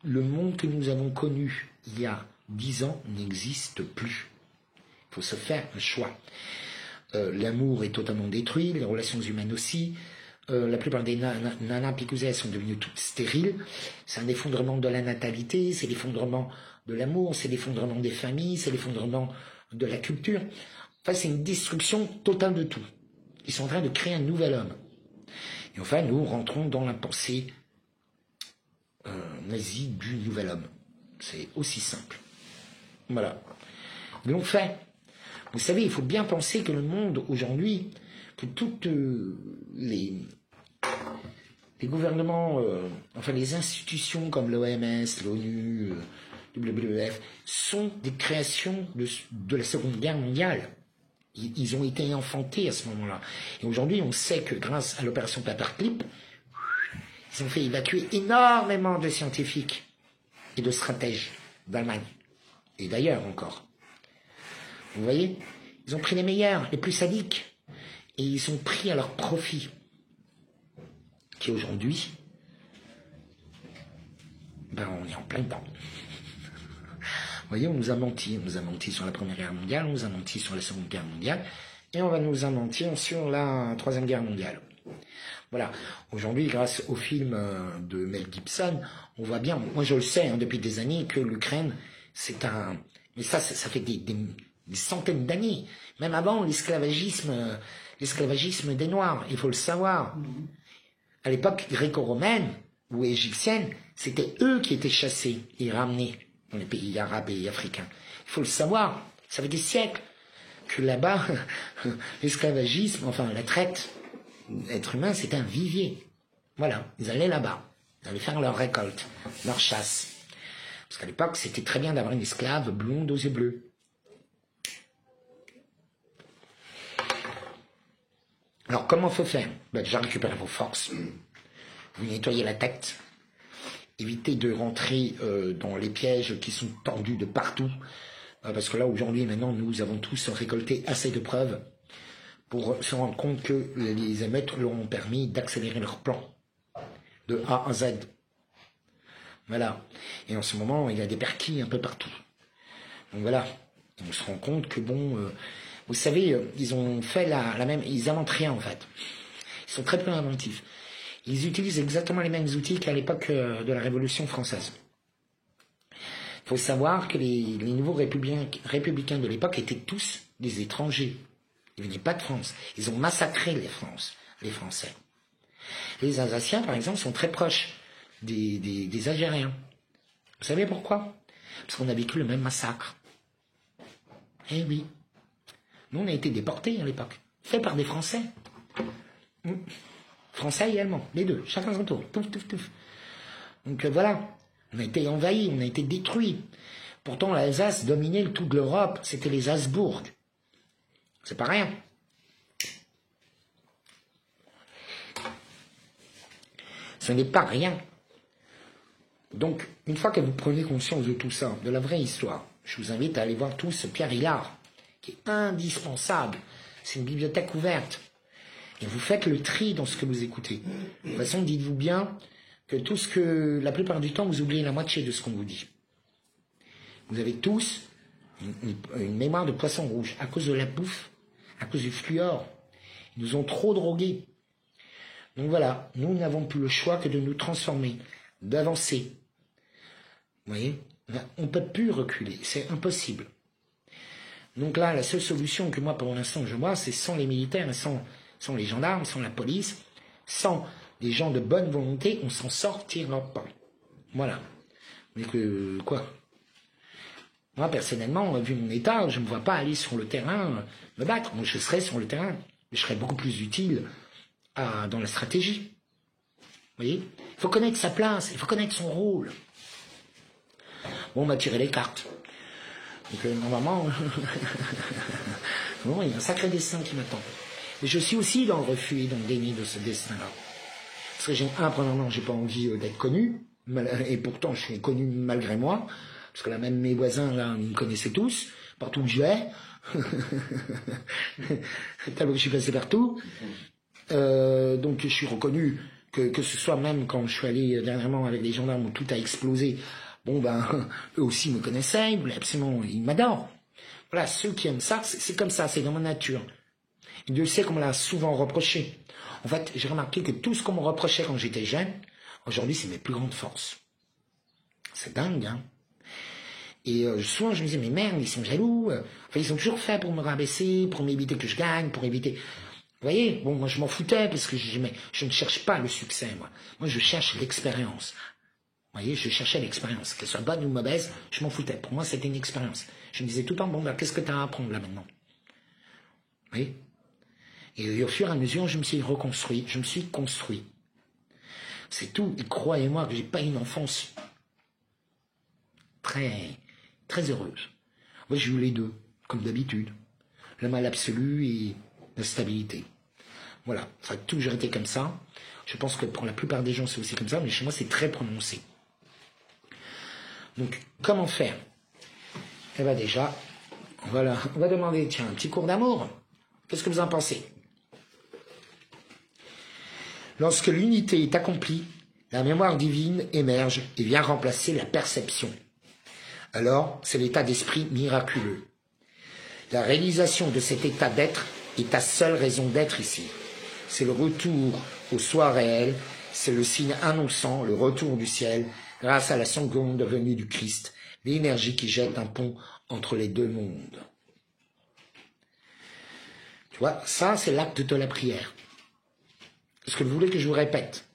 A: Le monde que nous avons connu il y a 10 ans n'existe plus. Il faut se faire un choix. L'amour est totalement détruit, les relations humaines aussi. La plupart des nanas picousées sont devenues toutes stériles. C'est un effondrement de la natalité, c'est l'effondrement de l'amour, c'est l'effondrement des familles, c'est l'effondrement de la culture. Enfin, c'est une destruction totale de tout. Ils sont en train de créer un nouvel homme. Et enfin, nous rentrons dans la pensée nazie du nouvel homme. C'est aussi simple. Voilà. Ils l'ont fait. Vous savez, il faut bien penser que le monde aujourd'hui, que toutes les gouvernements, enfin les institutions comme l'OMS, l'ONU, WWF, sont des créations de la Seconde Guerre mondiale. Ils ont été enfantés à ce moment-là. Et aujourd'hui, on sait que grâce à l'opération Paperclip, ils ont fait évacuer énormément de scientifiques et de stratèges d'Allemagne. Et d'ailleurs encore. Vous voyez, ils ont pris les meilleurs, les plus sadiques. et ils ont pris à leur profit, qui aujourd'hui, ben on est en plein dedans. Vous voyez, on nous a menti sur la Première Guerre mondiale, on nous a menti sur la Seconde Guerre mondiale, et on va nous en mentir sur la Troisième Guerre mondiale. Voilà. Aujourd'hui, grâce au film de Mel Gibson, on voit bien, moi je le sais hein, depuis des années, que l'Ukraine, c'est un... Mais ça fait des centaines d'années. Même avant, l'esclavagisme des Noirs, il faut le savoir. À l'époque gréco-romaine ou égyptienne, c'était eux qui étaient chassés et ramenés dans les pays arabes et africains. Il faut le savoir, ça fait des siècles que là-bas, l'esclavagisme, enfin la traite d'êtres humains, c'était un vivier. Voilà, ils allaient là-bas, ils allaient faire leur récolte, leur chasse. Parce qu'à l'époque, c'était très bien d'avoir une esclave blonde aux yeux bleus. Alors, comment faut faire? Ben, déjà, récupérer vos forces. Vous nettoyez la tête. Évitez de rentrer dans les pièges qui sont tendus de partout. Parce que là, aujourd'hui, maintenant, nous avons tous récolté assez de preuves pour se rendre compte que les émeutes leur ont permis d'accélérer leur plan. De A à Z. Voilà. Et en ce moment, il y a des perquis un peu partout. Donc voilà. On se rend compte que bon... vous savez, ils ont fait la même... Ils inventent rien, en fait. Ils sont très peu inventifs. Ils utilisent exactement les mêmes outils qu'à l'époque de la Révolution française. Il faut savoir que les nouveaux républicains de l'époque étaient tous des étrangers. Ils venaient pas de France. Ils ont massacré les Français. Les Alsaciens, par exemple, sont très proches des Algériens. Vous savez pourquoi? Parce qu'on a vécu le même massacre. Eh oui. Nous, on a été déportés à l'époque. Fait par des Français. Français et Allemands, les deux, chacun son tour. Touf, touf, touf. Donc voilà, on a été envahis, on a été détruits. Pourtant, l'Alsace dominait toute l'Europe, c'était les Habsbourg. C'est pas rien. Ce n'est pas rien. Donc, une fois que vous prenez conscience de tout ça, de la vraie histoire, je vous invite à aller voir tout ce Pierre Hillard, qui est indispensable. C'est une bibliothèque ouverte. Et vous faites le tri dans ce que vous écoutez. De toute façon, dites-vous bien que la plupart du temps, vous oubliez la moitié de ce qu'on vous dit. Vous avez tous une mémoire de poisson rouge à cause de la bouffe, à cause du fluor. Ils nous ont trop drogués. Donc voilà, nous n'avons plus le choix que de nous transformer, d'avancer. Vous voyez, on ne peut plus reculer, c'est impossible. Donc là, la seule solution que moi, pour l'instant, je vois, c'est sans les militaires, sans les gendarmes, sans la police, sans des gens de bonne volonté, on s'en sortira pas. Voilà. Mais que, quoi? Moi, personnellement, vu mon état, je ne me vois pas aller sur le terrain me battre. Moi, je serais sur le terrain, mais je serais beaucoup plus utile dans la stratégie. Vous voyez? Il faut connaître sa place, il faut connaître son rôle. Bon, on m'a tiré les cartes. Donc, normalement, bon, il y a un sacré destin qui m'attend. Et je suis aussi dans le refus et dans le déni de ce destin-là. Parce que premièrement, j'ai pas envie d'être connu, et pourtant je suis connu malgré moi, parce que là même mes voisins, là, ils me connaissaient tous, partout où je vais, tellement que je suis passé partout, donc je suis reconnu, que ce soit même quand je suis allé dernièrement avec les gendarmes où tout a explosé, bon ben, eux aussi me connaissaient, ils m'adorent. Voilà, ceux qui aiment ça, c'est comme ça, c'est dans ma nature. Et Dieu sait qu'on me l'a souvent reproché. En fait, j'ai remarqué que tout ce qu'on me reprochait quand j'étais jeune, aujourd'hui, c'est mes plus grandes forces. C'est dingue, hein. Et souvent, je me disais, mais merde, ils sont jaloux. Enfin, ils ont toujours fait pour me rabaisser, pour m'éviter que je gagne, pour éviter... Vous voyez, bon, moi, je m'en foutais, parce que je ne cherche pas le succès, moi. Moi, je cherche l'expérience. Vous voyez, je cherchais l'expérience. Qu'elle soit bonne ou mauvaise, je m'en foutais. Pour moi, c'était une expérience. Je me disais tout le temps, bon, ben, qu'est-ce que tu as à apprendre, là, maintenant? Vous voyez? Et au fur et à mesure, je me suis reconstruit, je me suis construit. C'est tout. Et croyez-moi que j'ai pas une enfance très, très heureuse. Moi, j'ai eu les deux, comme d'habitude. Le mal absolu et la stabilité. Voilà. Ça a toujours été comme ça. Je pense que pour la plupart des gens, c'est aussi comme ça, mais chez moi, c'est très prononcé. Donc, comment faire? Eh bien, déjà, voilà. On va demander, tiens, un petit cours d'amour. Qu'est-ce que vous en pensez? Lorsque l'unité est accomplie, la mémoire divine émerge et vient remplacer la perception. Alors, c'est l'état d'esprit miraculeux. La réalisation de cet état d'être est ta seule raison d'être ici. C'est le retour au soi réel, c'est le signe annonçant le retour du ciel grâce à la seconde venue du Christ, l'énergie qui jette un pont entre les deux mondes. Tu vois, ça c'est l'acte de la prière. Est-ce que vous voulez que je vous répète?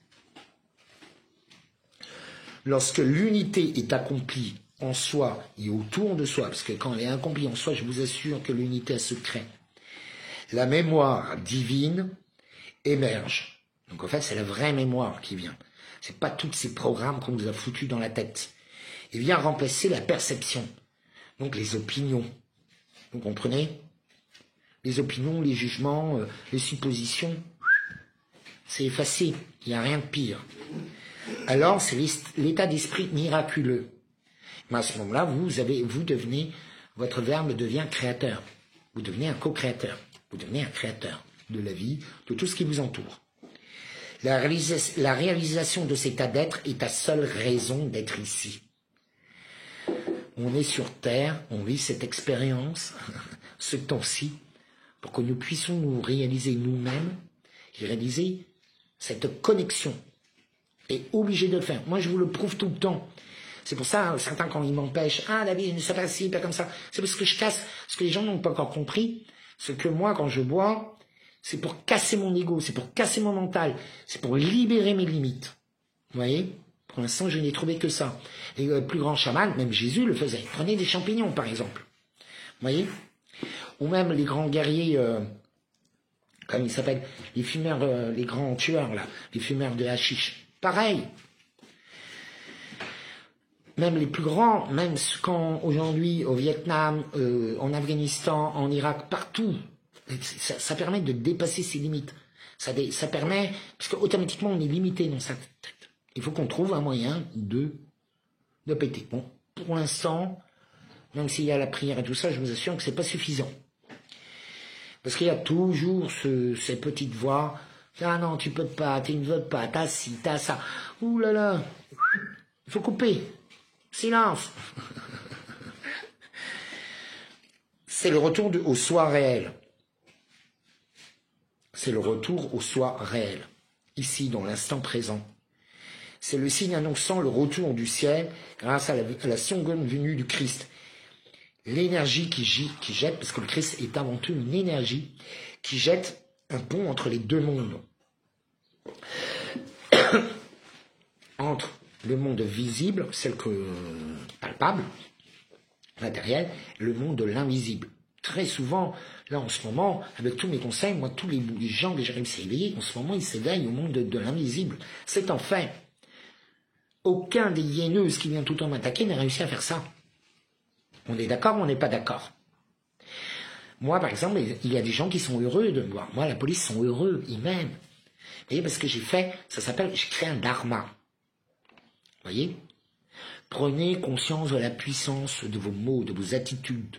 A: Lorsque l'unité est accomplie en soi et autour de soi, parce que quand elle est accomplie en soi, je vous assure que l'unité se crée, la mémoire divine émerge. Donc en fait, c'est la vraie mémoire qui vient. C'est pas tous ces programmes qu'on nous a foutus dans la tête. Il vient remplacer la perception, donc les opinions. Vous comprenez? Les opinions, les jugements, les suppositions, c'est effacé. Il n'y a rien de pire. Alors, c'est l'état d'esprit miraculeux. Mais à ce moment-là, vous devenez, votre verbe devient créateur. Vous devenez un co-créateur. Vous devenez un créateur de la vie, de tout ce qui vous entoure. La réalisation de cet état d'être est ta seule raison d'être ici. On est sur Terre, on vit cette expérience, ce temps-ci, pour que nous puissions nous réaliser nous-mêmes et réaliser cette connexion. Et obligé de le faire. Moi, je vous le prouve tout le temps. C'est pour ça, certains, quand ils m'empêchent, ah, David, ne sais pas si, pas comme ça. C'est parce que je casse, ce que les gens n'ont pas encore compris, c'est que moi, quand je bois, c'est pour casser mon ego, c'est pour casser mon mental, c'est pour libérer mes limites. Vous voyez? Pour l'instant, je n'ai trouvé que ça. Et le plus grand chaman, même Jésus le faisait. Prenez des champignons, par exemple. Vous voyez? Ou même les grands guerriers, comme ils s'appellent, les fumeurs, les grands tueurs, là, les fumeurs de hashish. Pareil. Même les plus grands, même quand aujourd'hui au Vietnam, en Afghanistan, en Irak, partout, ça permet de dépasser ses limites. Ça permet, parce qu'automatiquement on est limité dans sa tête. Il faut qu'on trouve un moyen de péter. Bon, pour l'instant, même s'il y a la prière et tout ça, je vous assure que c'est pas suffisant. Parce qu'il y a toujours ces petites voix. Ah non, tu peux pas, tu ne veux pas, t'as ci, t'as ça. Ouh là là, il faut couper. Silence. C'est le retour au soi réel. C'est le retour au soi réel. Ici, dans l'instant présent. C'est le signe annonçant le retour du ciel grâce à la seconde venue du Christ. L'énergie qui jette, parce que le Christ est avant tout une énergie qui jette un pont entre les deux mondes. Entre le monde visible, celle palpable, matériel, le monde de l'invisible. Très souvent, là en ce moment, avec tous mes conseils, moi, tous les gens que j'ai réussi à éveiller, en ce moment, ils s'éveillent au monde de l'invisible. C'est en fait, aucun des hyéneuses qui vient tout le temps m'attaquer n'a réussi à faire ça. On est d'accord ou on n'est pas d'accord? Moi, par exemple, il y a des gens qui sont heureux de me voir. Moi, la police sont heureux, ils m'aiment. Vous voyez, parce que j'ai fait, ça s'appelle, j'ai créé un dharma. Vous voyez? Prenez conscience de la puissance de vos mots, de vos attitudes.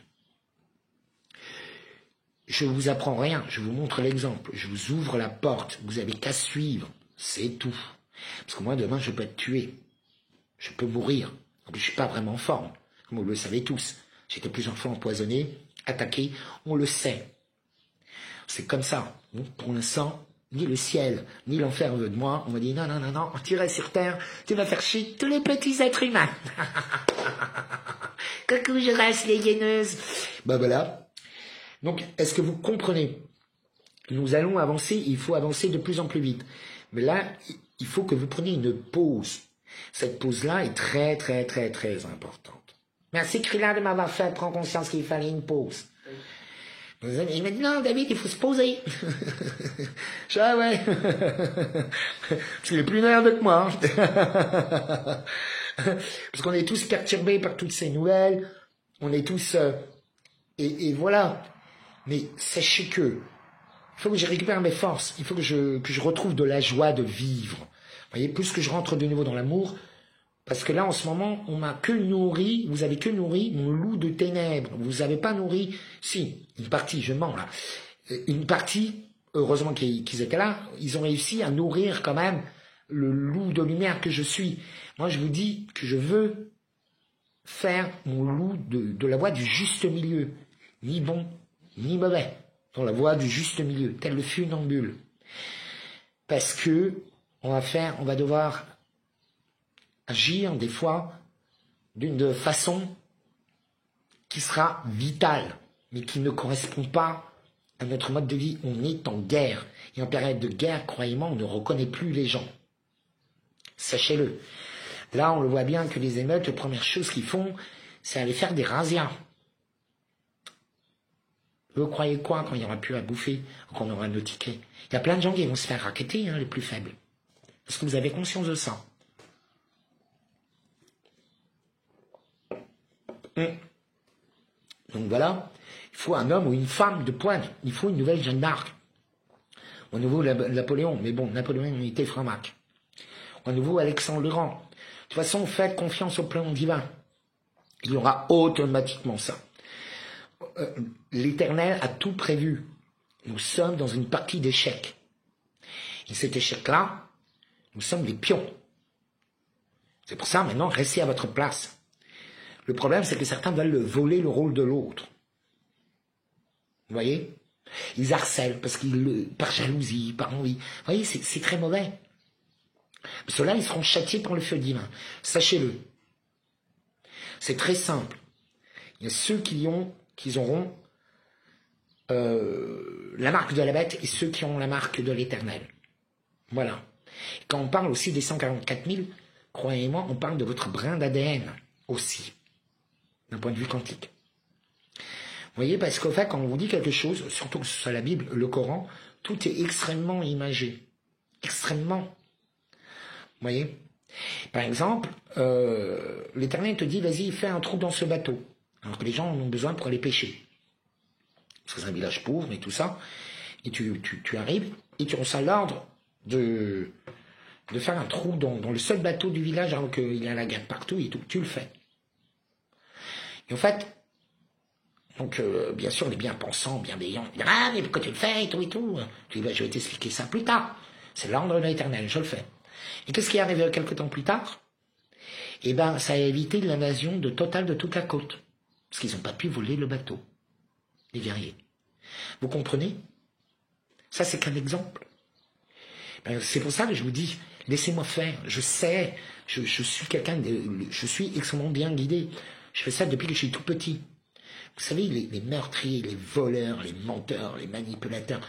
A: Je vous apprends rien, je vous montre l'exemple. Je vous ouvre la porte, vous avez qu'à suivre. C'est tout. Parce que moi, demain, je peux être tué. Je peux mourir. En plus, je suis pas vraiment en forme. Comme vous le savez tous. J'ai été plusieurs fois empoisonné, attaqué. On le sait. C'est comme ça. Pour l'instant, ni le ciel, ni l'enfer veut de moi. On m'a dit, non, non, non, non, tu restes sur Terre, tu vas faire chier tous les petits êtres humains. Coucou, je reste les hyéneuses. Ben voilà. Donc, est-ce que vous comprenez? Nous allons avancer, il faut avancer de plus en plus vite. Mais là, il faut que vous preniez une pause. Cette pause-là est très, très, très, très importante. Merci, Krila, de m'avoir fait prendre conscience qu'il fallait une pause. Il m'a dit, non, David, il faut se poser. Je dis, ah ouais. Tu es plus nerveux que moi. Parce qu'on est tous perturbés par toutes ces nouvelles. On est tous... et voilà. Mais sachez que il faut que je récupère mes forces. Il faut que je retrouve de la joie de vivre. Vous voyez, plus que je rentre de nouveau dans l'amour, parce que là, en ce moment, on m'a que nourri, vous avez que nourri mon loup de ténèbres. Vous avez pas nourri, si, une partie, je mens là, une partie heureusement qu'ils étaient là, ils ont réussi à nourrir quand même le loup de lumière que je suis. Moi, je vous dis que je veux faire mon loup de la voie du juste milieu, ni bon, ni mauvais, dans la voie du juste milieu, tel le funambule. Parce que on va devoir agir des fois d'une façon qui sera vitale, mais qui ne correspond pas à notre mode de vie. On est en guerre. Et en période de guerre, croyez-moi, on ne reconnaît plus les gens. Sachez-le. Là, on le voit bien que les émeutes, la première chose qu'ils font, c'est aller faire des razzias. Vous croyez quoi quand il n'y aura plus à bouffer, ou qu'on aura nos tickets? Il y a plein de gens qui vont se faire racketter, les plus faibles. Est-ce que vous avez conscience de ça? Donc voilà, il faut un homme ou une femme de poigne. Il faut une nouvelle Jeanne d'Arc. Au nouveau Napoléon, mais bon, Napoléon était Framac. Au nouveau Alexandre le Grand. De toute façon, faites confiance au plan divin. Il y aura automatiquement ça. L'Éternel a tout prévu. Nous sommes dans une partie d'échec. Et cet échec-là, nous sommes des pions. C'est pour ça, maintenant, restez à votre place. Le problème, c'est que certains veulent voler le rôle de l'autre. Vous voyez? Ils harcèlent par jalousie, par envie. Vous voyez, c'est très mauvais. Ceux-là, ils seront châtiés par le feu divin. Sachez-le. C'est très simple. Il y a ceux qui auront la marque de la bête et ceux qui ont la marque de l'Éternel. Voilà. Quand on parle aussi des 144 000, croyez-moi, on parle de votre brin d'ADN aussi, d'un point de vue quantique. Vous voyez, parce qu'au fait, quand on vous dit quelque chose, surtout que ce soit la Bible, le Coran, tout est extrêmement imagé. Extrêmement. Vous voyez? Par exemple, l'Éternel te dit, vas-y, fais un trou dans ce bateau. Alors que les gens en ont besoin pour aller pêcher. Parce que c'est un village pauvre et tout ça. Et tu arrives et tu reçois l'ordre de faire un trou dans le seul bateau du village alors qu'il y a la guerre partout et tout. Tu le fais. Et en fait, donc bien sûr, les bien-pensants, bienveillants, ils disent, ah, mais pourquoi tu le fais et tout et tout. Tu dis, bah, je vais t'expliquer ça plus tard. C'est l'ordre de l'Éternel, je le fais. Et qu'est-ce qui est arrivé quelques temps plus tard? Eh ben, ça a évité l'invasion totale de toute la côte. Parce qu'ils n'ont pas pu voler le bateau. Les guerriers. Vous comprenez? Ça, c'est qu'un exemple. Ben, c'est pour ça que je vous dis, laissez-moi faire. Je sais, je suis je suis extrêmement bien guidé. Je fais ça depuis que je suis tout petit. Vous savez, les meurtriers, les voleurs, les menteurs, les manipulateurs.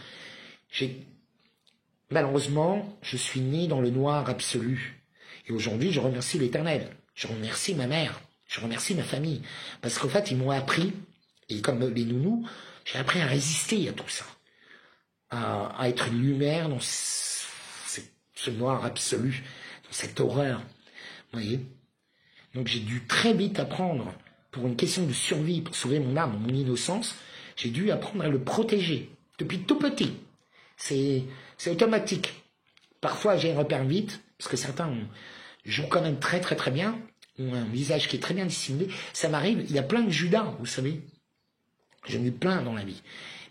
A: Malheureusement, je suis né dans le noir absolu. Et aujourd'hui, je remercie l'Éternel. Je remercie ma mère. Je remercie ma famille. Parce qu'en fait, ils m'ont appris, et comme les nounous, j'ai appris à résister à tout ça. À être une lumière dans ce noir absolu, dans cette horreur. Vous voyez? Donc j'ai dû très vite apprendre, pour une question de survie, pour sauver mon âme, mon innocence, j'ai dû apprendre à le protéger. Depuis tout petit. C'est automatique. Parfois, j'ai un repère vite, parce que certains jouent quand même très très très bien, ont un visage qui est très bien dissimulé. Ça m'arrive, il y a plein de Judas, vous savez. J'en ai eu plein dans la vie.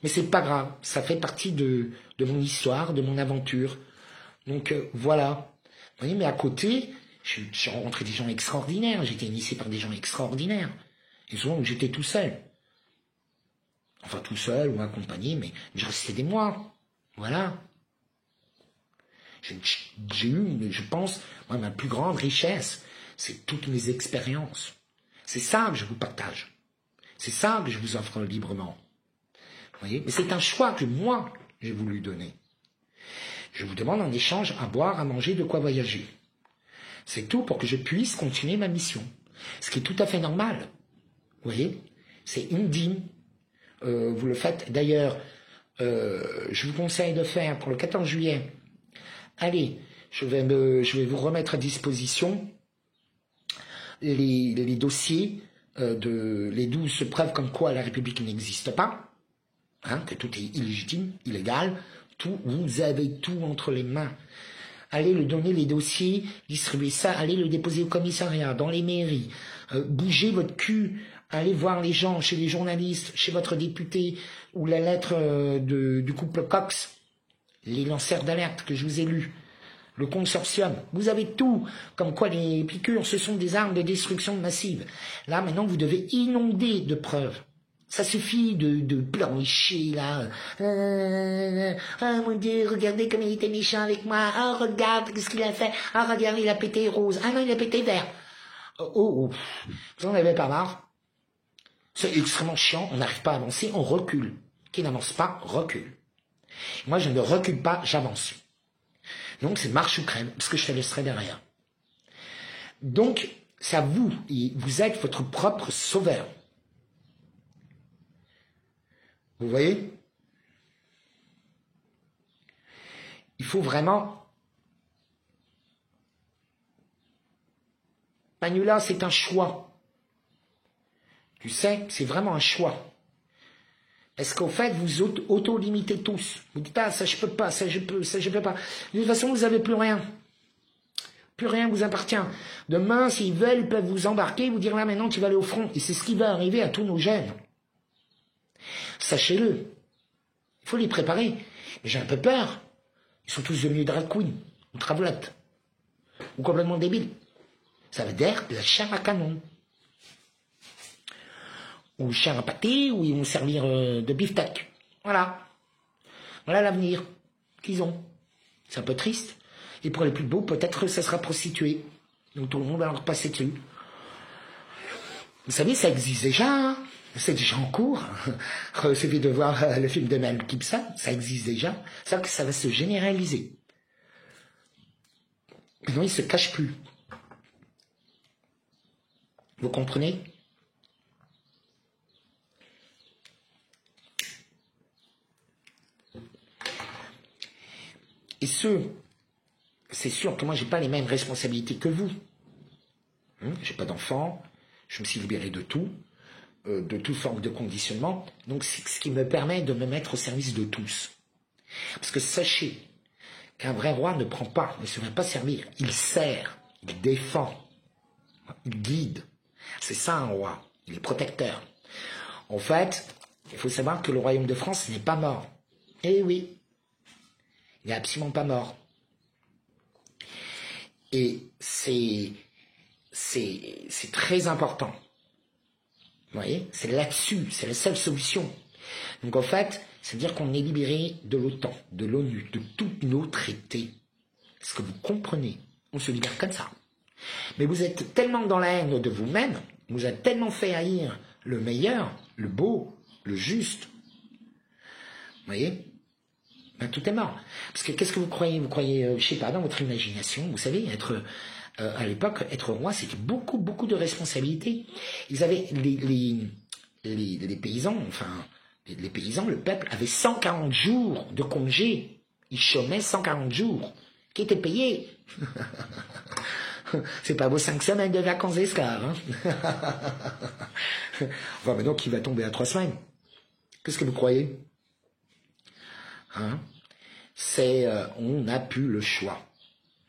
A: Mais c'est pas grave, ça fait partie de mon histoire, de mon aventure. Donc voilà. Vous voyez, mais à côté, j'ai rencontré des gens extraordinaires, j'ai été initié par des gens extraordinaires. Et souvent, j'étais tout seul. Enfin, tout seul ou accompagné, mais je restais des mois. Voilà. J'ai eu, je pense, moi, ma plus grande richesse, c'est toutes mes expériences. C'est ça que je vous partage. C'est ça que je vous offre librement. Vous voyez? Mais c'est un choix que moi, j'ai voulu donner. Je vous demande en échange à boire, à manger, de quoi voyager. C'est tout pour que je puisse continuer ma mission. Ce qui est tout à fait normal. Vous voyez? C'est une dîme. Vous le faites. D'ailleurs, je vous conseille de faire pour le 14 juillet. Allez, je vais vous remettre à disposition les dossiers les 12 preuves comme quoi la République n'existe pas, hein, que tout est illégitime, illégal, tout, vous avez tout entre les mains. Allez le donner les dossiers, distribuer ça, allez le déposer au commissariat, dans les mairies, bougez votre cul, allez voir les gens, chez les journalistes, chez votre député, ou la lettre du couple Cox, les lanceurs d'alerte que je vous ai lus, le consortium, vous avez tout, comme quoi les piqûres, ce sont des armes de destruction massive. Là, maintenant, vous devez inonder de preuves. Ça suffit de plancher, là. Oh mon Dieu, regardez comme il était méchant avec moi. Oh, regarde, qu'est-ce qu'il a fait. Oh, regarde, il a pété rose. Ah non, il a pété vert. Oh, vous en avez pas marre? C'est extrêmement chiant, on n'arrive pas à avancer, on recule. Qui n'avance pas, recule. Moi, je ne recule pas, j'avance. Donc, c'est marche ou crève, parce que je te laisserai derrière. Donc, c'est à vous, vous êtes votre propre sauveur. Vous voyez? Il faut vraiment... Manuela, c'est un choix. Tu sais, c'est vraiment un choix. Est-ce qu'au fait, vous auto-limitez tous? Vous dites, ah, ça je peux pas, ça je peux, ça je peux pas. De toute façon, vous n'avez plus rien. Plus rien vous appartient. Demain, s'ils veulent, ils peuvent vous embarquer, vous dire, là, maintenant, tu vas aller au front. Et c'est ce qui va arriver à tous nos jeunes. Sachez-le. Il faut les préparer. Mais j'ai un peu peur. Ils sont tous devenus drag queen, ou travlottes, ou complètement débiles. Ça veut dire la chair à canon. Ou chair à pâté, ou ils vont servir de beefsteak. Voilà. Voilà l'avenir qu'ils ont. C'est un peu triste. Et pour les plus beaux, peut-être ça sera prostitué. Donc tout le monde va leur passer dessus. Vous savez, ça existe déjà. Hein, c'est déjà en cours. Il suffit de voir le film de Mel Gibson. Ça existe déjà. C'est que ça va se généraliser. Maintenant, ils ne se cachent plus. Vous comprenez? Et c'est sûr que moi, j'ai pas les mêmes responsabilités que vous. J'ai pas d'enfant, je me suis libéré de tout, de toute forme de conditionnement. Donc, c'est ce qui me permet de me mettre au service de tous. Parce que sachez qu'un vrai roi ne prend pas, ne se fait pas servir. Il sert, il défend, il guide. C'est ça un roi, il est protecteur. En fait, il faut savoir que le royaume de France n'est pas mort. Eh oui, il n'est absolument pas mort. Et c'est très important. Vous voyez, c'est là-dessus, c'est la seule solution. Donc en fait, c'est-à-dire qu'on est libéré de l'OTAN, de l'ONU, de tous nos traités. Est-ce que vous comprenez? On se libère comme ça. Mais vous êtes tellement dans la haine de vous-même, vous avez tellement fait haïr le meilleur, le beau, le juste. Vous voyez? Ben, tout est mort. Parce que qu'est-ce que vous croyez? Vous croyez, je sais pas, dans votre imagination, vous savez, à l'époque, être roi, c'était beaucoup, beaucoup de responsabilités. Ils avaient les paysans, enfin, les paysans, le peuple, avait 140 jours de congé. Ils chômaient 140 jours, qui étaient payés. C'est pas vos 5 semaines de vacances esclaves. Hein. Enfin, maintenant qu'il va tomber à 3 semaines. Qu'est-ce que vous croyez? Hein? On n'a plus le choix.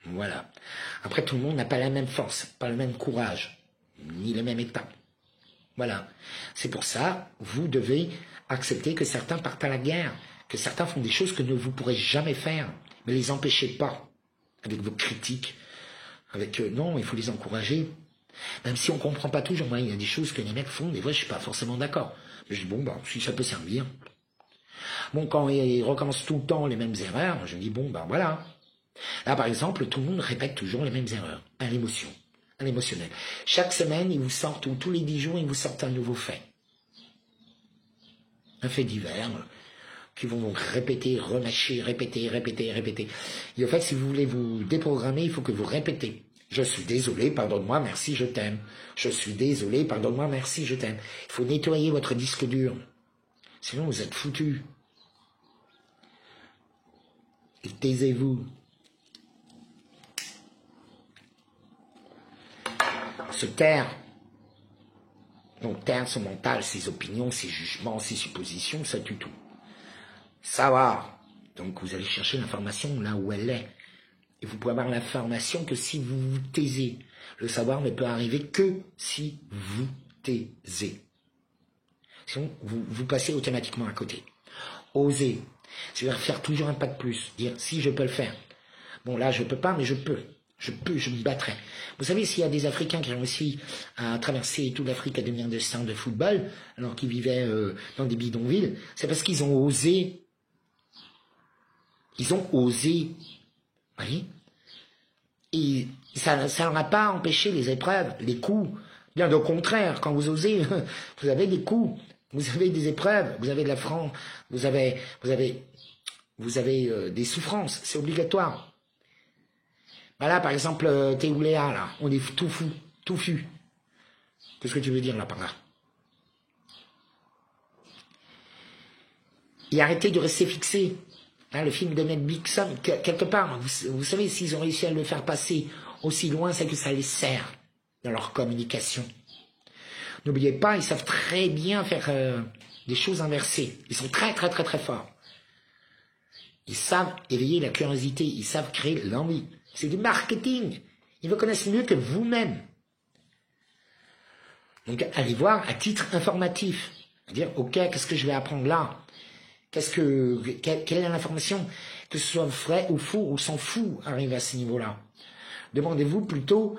A: Voilà. Après, tout le monde n'a pas la même force, pas le même courage, ni le même état. Voilà. C'est pour ça, vous devez accepter que certains partent à la guerre, que certains font des choses que ne vous pourrez jamais faire. Mais les empêchez pas avec vos critiques. Non, il faut les encourager. Même si on comprend pas toujours, moi, il y a des choses que les mecs font, des fois, je suis pas forcément d'accord. Mais je dis, bon, bah, si ça peut servir. Bon, quand ils recommencent tout le temps les mêmes erreurs, je dis, bon, bah, voilà. Là, par exemple, tout le monde répète toujours les mêmes erreurs. À l'émotion, à l'émotionnel. Chaque semaine, ils vous sortent, ou tous les 10 jours, ils vous sortent un nouveau fait. Un fait divers, qui vont donc répéter, remâcher, répéter. Et en fait, si vous voulez vous déprogrammer, il faut que vous répétez. Je suis désolé, pardonne-moi, merci, je t'aime. Je suis désolé, pardonne-moi, merci, je t'aime. Il faut nettoyer votre disque dur. Sinon, vous êtes foutus. Et taisez-vous. Se taire. Donc, taire son mental, ses opinions, ses jugements, ses suppositions, ça tue tout. Savoir. Donc, vous allez chercher l'information là où elle est. Et vous pouvez avoir l'information que si vous vous taisez. Le savoir ne peut arriver que si vous taisez. Sinon, vous passez automatiquement à côté. Osez. C'est-à-dire faire toujours un pas de plus. Dire, si je peux le faire. Bon, là, je peux pas, mais je peux. Je me battrai. Vous savez, s'il y a des Africains qui ont réussi à traverser toute l'Afrique à devenir des stars de football, alors qu'ils vivaient dans des bidonvilles, c'est parce qu'ils ont osé. Ils ont osé. Vous voyez? Et ça ne leur a pas empêché les épreuves, les coups. Bien au contraire, quand vous osez, vous avez des coups, vous avez des épreuves, vous avez de la France, vous avez des souffrances, c'est obligatoire. Voilà, par exemple, Théouléa, là, on est tout fou, tout fu. Qu'est-ce que tu veux dire là par là? Et arrêtez de rester fixé. Hein, le film de Mel Gibson, quelque part, vous savez, s'ils ont réussi à le faire passer aussi loin, c'est que ça les sert dans leur communication. N'oubliez pas, ils savent très bien faire des choses inversées. Ils sont très, très, très, très forts. Ils savent éveiller la curiosité, ils savent créer l'envie. C'est du marketing. Ils vous connaissent mieux que vous-même. Donc, allez voir à titre informatif. Dire, ok, qu'est-ce que je vais apprendre là? Quelle est l'information? Que ce soit vrai ou faux, on s'en fout, arrive à ce niveau-là. Demandez-vous plutôt,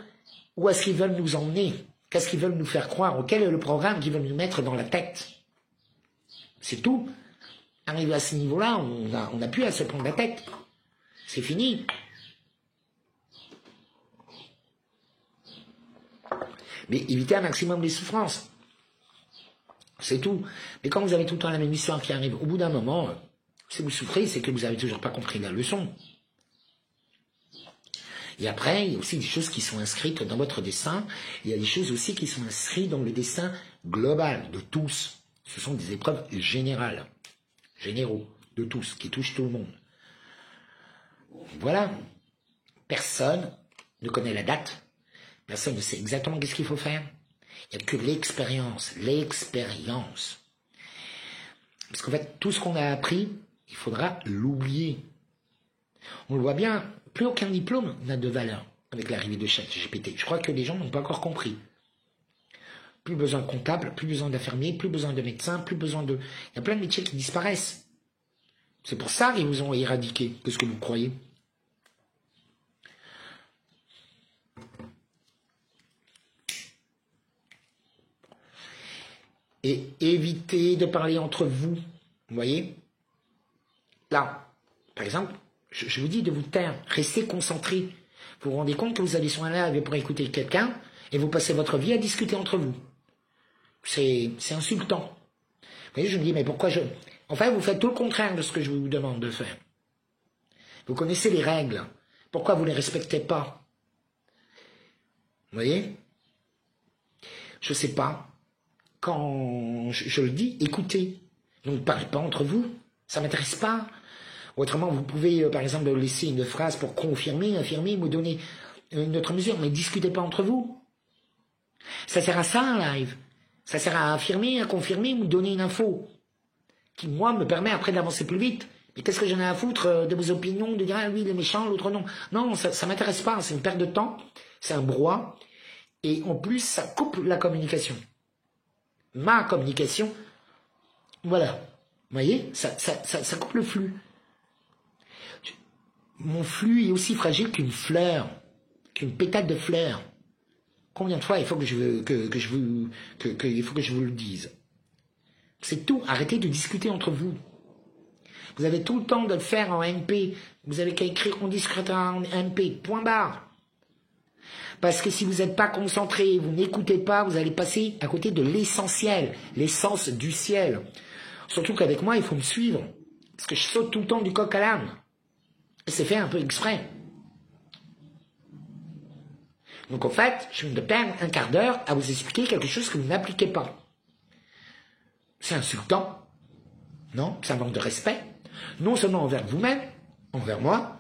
A: où est-ce qu'ils veulent nous emmener? Qu'est-ce qu'ils veulent nous faire croire? Ou quel est le programme qu'ils veulent nous mettre dans la tête? C'est tout. Arrivé à ce niveau-là, on n'a plus à se prendre la tête. C'est fini. Mais évitez un maximum les souffrances. C'est tout. Mais quand vous avez tout le temps la même histoire qui arrive, au bout d'un moment, si vous souffrez, c'est que vous n'avez toujours pas compris la leçon. Et après, il y a aussi des choses qui sont inscrites dans votre destin. Il y a des choses aussi qui sont inscrites dans le destin global de tous. Ce sont des épreuves générales, généraux, de tous, qui touchent tout le monde. Voilà. Personne ne connaît la date. Personne ne sait exactement qu'est-ce qu'il faut faire. Il n'y a que l'expérience. L'expérience. Parce qu'en fait, tout ce qu'on a appris, il faudra l'oublier. On le voit bien, plus aucun diplôme n'a de valeur avec l'arrivée de ChatGPT. Je crois que les gens n'ont pas encore compris. Plus besoin de comptable, plus besoin d'infirmier, plus besoin de médecin, plus besoin de... Il y a plein de métiers qui disparaissent. C'est pour ça qu'ils vous ont éradiqué. Qu'est-ce que vous croyez? Et évitez de parler entre vous. Vous voyez? Là, par exemple, je vous dis de vous taire. Restez concentrés. Vous vous rendez compte que vous allez sur un live pour écouter quelqu'un et vous passez votre vie à discuter entre vous. C'est insultant. Vous voyez, je me dis, mais pourquoi je... Enfin, vous faites tout le contraire de ce que je vous demande de faire. Vous connaissez les règles. Pourquoi vous ne les respectez pas? Vous voyez? Je ne sais pas. Quand je le dis, écoutez. Donc, ne parlez pas entre vous. Ça ne m'intéresse pas. Autrement, vous pouvez, par exemple, laisser une phrase pour confirmer, affirmer, me donner une autre mesure, mais discutez pas entre vous. Ça sert à ça, un live. Ça sert à affirmer, à confirmer, ou donner une info qui, moi, me permet après d'avancer plus vite. Mais qu'est-ce que j'en ai à foutre de vos opinions, de dire, ah, lui, il est méchant, l'autre non. Non, ça m'intéresse pas. C'est une perte de temps. C'est un brouhaha. Et en plus, ça coupe la communication. Ma communication, voilà. Vous voyez, ça coupe le flux. Mon flux est aussi fragile qu'une fleur, qu'une pétale de fleur. Combien de fois il faut que je vous le dise? C'est tout. Arrêtez de discuter entre vous. Vous avez tout le temps de le faire en MP. Vous avez qu'à écrire, on discutera en MP. Point barre. Parce que si vous n'êtes pas concentré, vous n'écoutez pas, vous allez passer à côté de l'essentiel, l'essence du ciel. Surtout qu'avec moi, il faut me suivre. Parce que je saute tout le temps du coq à l'âne. Et c'est fait un peu exprès. Donc en fait, je viens de perdre un quart d'heure à vous expliquer quelque chose que vous n'appliquez pas. C'est insultant. Non, c'est un manque de respect. Non seulement envers vous-même, envers moi,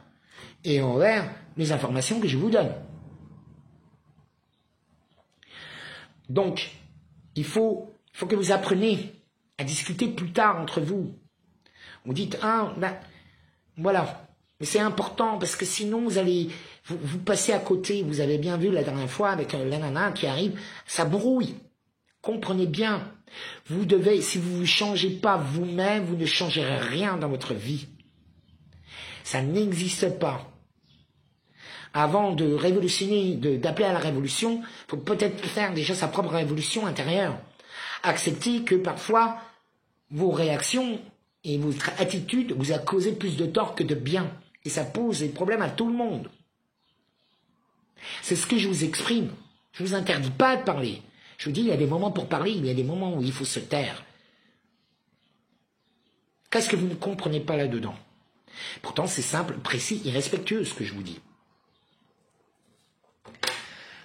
A: et envers les informations que je vous donne. Donc, il faut que vous appreniez à discuter plus tard entre vous. Vous dites, ah, ben, voilà. Mais c'est important parce que sinon vous passez à côté. Vous avez bien vu la dernière fois avec la nana qui arrive, ça brouille. Comprenez bien, vous devez, si vous ne changez pas vous-même, vous ne changerez rien dans votre vie. Ça n'existe pas. Avant de révolutionner, d'appeler à la révolution, il faut peut-être faire déjà sa propre révolution intérieure. Accepter que parfois, vos réactions et votre attitude vous a causé plus de tort que de bien. Et ça pose des problèmes à tout le monde. C'est ce que je vous exprime. Je ne vous interdis pas de parler. Je vous dis, il y a des moments pour parler, il y a des moments où il faut se taire. Qu'est-ce que vous ne comprenez pas là-dedans? Pourtant, c'est simple, précis et respectueux ce que je vous dis.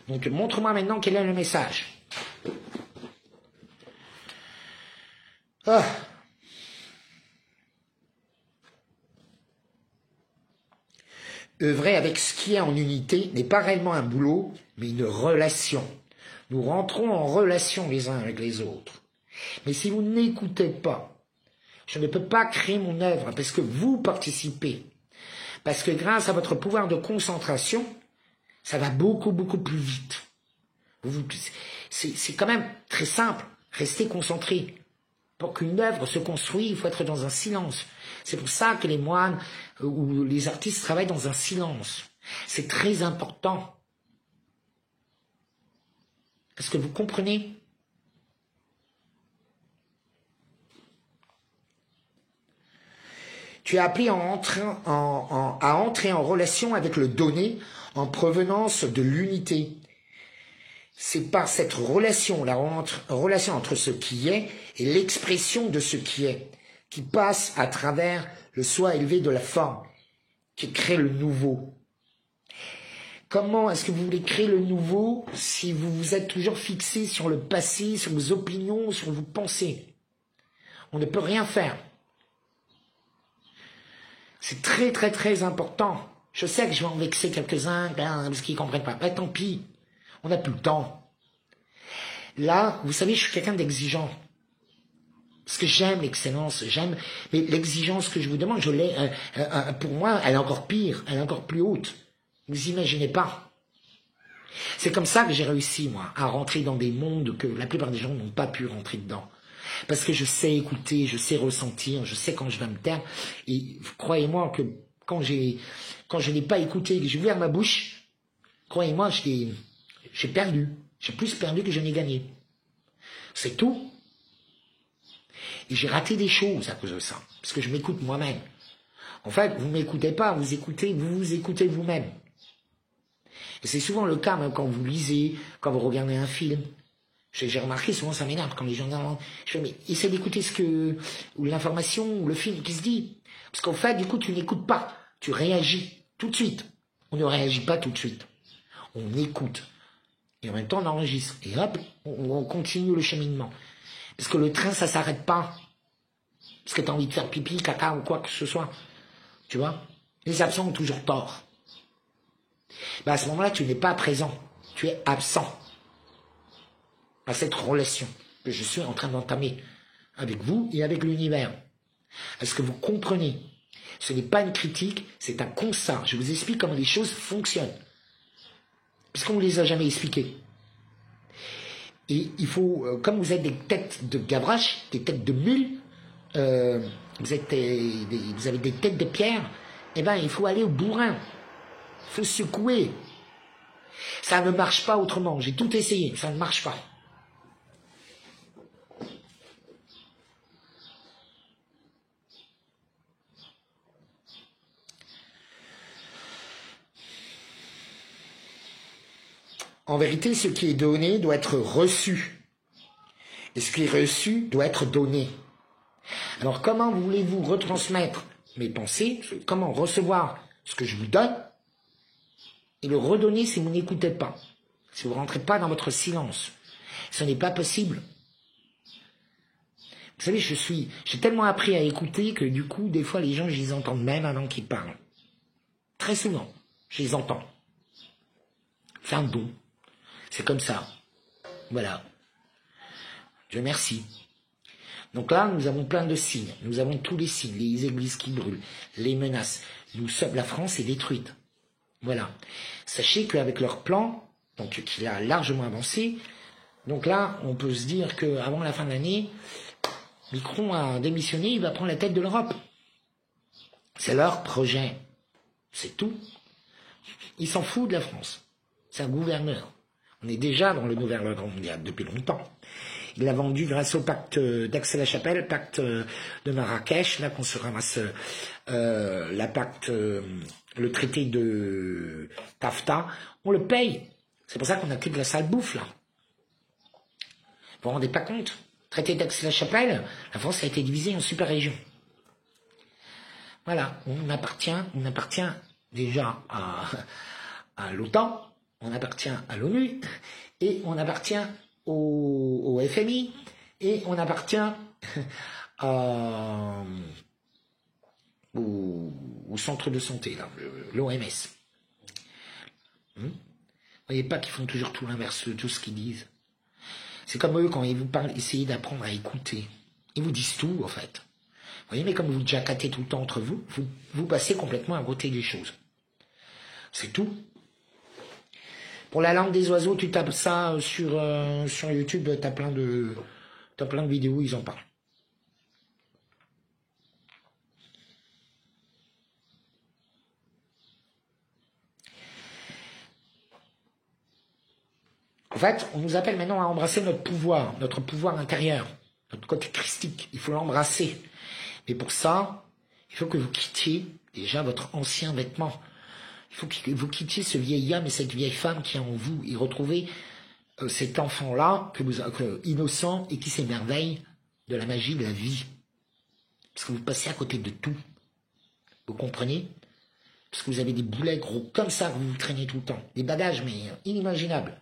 A: Donc, montre-moi maintenant quel est le message. Ah. Œuvrer avec ce qui est en unité n'est pas réellement un boulot, mais une relation. Nous rentrons en relation les uns avec les autres. Mais si vous n'écoutez pas, je ne peux pas créer mon œuvre parce que vous participez. Parce que grâce à votre pouvoir de concentration, ça va beaucoup, beaucoup plus vite. C'est quand même très simple. Restez concentré. Pour qu'une œuvre se construise, il faut être dans un silence. C'est pour ça que les moines ou les artistes travaillent dans un silence. C'est très important. Est-ce que vous comprenez? Tu es appelé à entrer en relation avec le donné en provenance de l'unité. C'est par cette relation, la relation entre ce qui est et l'expression de ce qui est, qui passe à travers le soi élevé de la forme, qui crée le nouveau. Comment est-ce que vous voulez créer le nouveau si vous vous êtes toujours fixé sur le passé, sur vos opinions, sur vos pensées? On ne peut rien faire. C'est très très très important. Je sais que je vais en vexer quelques-uns parce qu'ils ne comprennent pas. Mais tant pis, on n'a plus le temps. Là, vous savez, je suis quelqu'un d'exigeant. Parce que j'aime l'excellence, mais l'exigence que je vous demande, je l'ai, pour moi, elle est encore pire, elle est encore plus haute. Vous imaginez pas. C'est comme ça que j'ai réussi, moi, à rentrer dans des mondes que la plupart des gens n'ont pas pu rentrer dedans. Parce que je sais écouter, je sais ressentir, je sais quand je vais me taire. Et croyez-moi que quand je n'ai pas écouté, que j'ai ouvert ma bouche, croyez-moi, j'ai perdu. J'ai plus perdu que je n'ai gagné. C'est tout. Et j'ai raté des choses à cause de ça. Parce que je m'écoute moi-même. En fait, vous ne m'écoutez pas, vous vous écoutez vous-même. Et c'est souvent le cas, même quand vous lisez, quand vous regardez un film. J'ai remarqué, souvent ça m'énerve quand les gens disent, je fais, mais essaie d'écouter ou l'information, ou le film qui se dit. Parce qu'en fait, du coup, tu n'écoutes pas. Tu réagis tout de suite. On ne réagit pas tout de suite. On écoute. Et en même temps, on enregistre. Et hop, on continue le cheminement. Parce que le train, ça s'arrête pas. Parce que tu as envie de faire pipi, caca ou quoi que ce soit. Tu vois? Les absents ont toujours tort. À ce moment-là, tu n'es pas présent. Tu es absent à cette relation que je suis en train d'entamer avec vous et avec l'univers. Est-ce que vous comprenez? Ce n'est pas une critique, c'est un constat. Je vous explique comment les choses fonctionnent. Parce qu'on ne les a jamais expliquées. Et il faut, comme vous êtes des têtes de gabrache, des têtes de mules, vous avez des têtes de pierre, eh ben, il faut aller au bourrin. Il faut secouer. Ça ne marche pas autrement. J'ai tout essayé, ça ne marche pas. En vérité, ce qui est donné doit être reçu. Et ce qui est reçu doit être donné. Alors, comment voulez-vous retransmettre mes pensées? Comment recevoir ce que je vous donne? Et le redonner si vous n'écoutez pas. Si vous ne rentrez pas dans votre silence. Ce n'est pas possible. Vous savez, j'ai tellement appris à écouter que du coup, des fois, les gens, je les entends même avant qu'ils parlent. Très souvent, je les entends. C'est un don. C'est comme ça. Voilà. Dieu merci. Donc là, nous avons plein de signes. Nous avons tous les signes. Les églises qui brûlent. Les menaces. La France est détruite. Voilà. Sachez qu'avec leur plan, donc qu'il a largement avancé, Donc là, on peut se dire qu'avant la fin de l'année, Macron a démissionné, il va prendre la tête de l'Europe. C'est leur projet. C'est tout. Il s'en fout de la France. C'est un gouverneur. On est déjà dans le nouvel ordre mondial depuis longtemps. Il l'a vendu grâce au pacte d'Aix-la-Chapelle, pacte de Marrakech, là qu'on se ramasse le traité de TAFTA. On le paye. C'est pour ça qu'on n'a que de la sale bouffe, là. Vous vous rendez pas compte? Traité d'Aix-la-Chapelle, la France a été divisée en super régions. Voilà, on appartient déjà à l'OTAN, on appartient à l'ONU, et on appartient au FMI, et on appartient au centre de santé, là, l'OMS. Vous voyez pas qu'ils font toujours tout l'inverse de tout ce qu'ils disent. C'est comme eux, quand ils vous parlent, essayez d'apprendre à écouter. Ils vous disent tout, en fait. Vous voyez, mais comme vous jacatez tout le temps entre vous, vous passez complètement à côté des choses. C'est tout. Pour la langue des oiseaux, tu tapes ça sur YouTube, t'as plein de vidéos où ils en parlent. En fait, on nous appelle maintenant à embrasser notre pouvoir intérieur, notre côté christique. Il faut l'embrasser. Mais pour ça, il faut que vous quittiez déjà votre ancien vêtement. Il faut que vous quittiez ce vieil homme et cette vieille femme qui est en vous et retrouver cet enfant-là, innocent et qui s'émerveille de la magie de la vie. Parce que vous passez à côté de tout. Vous comprenez? Parce que vous avez des boulets gros comme ça que vous traînez tout le temps. Des bagages, mais inimaginables.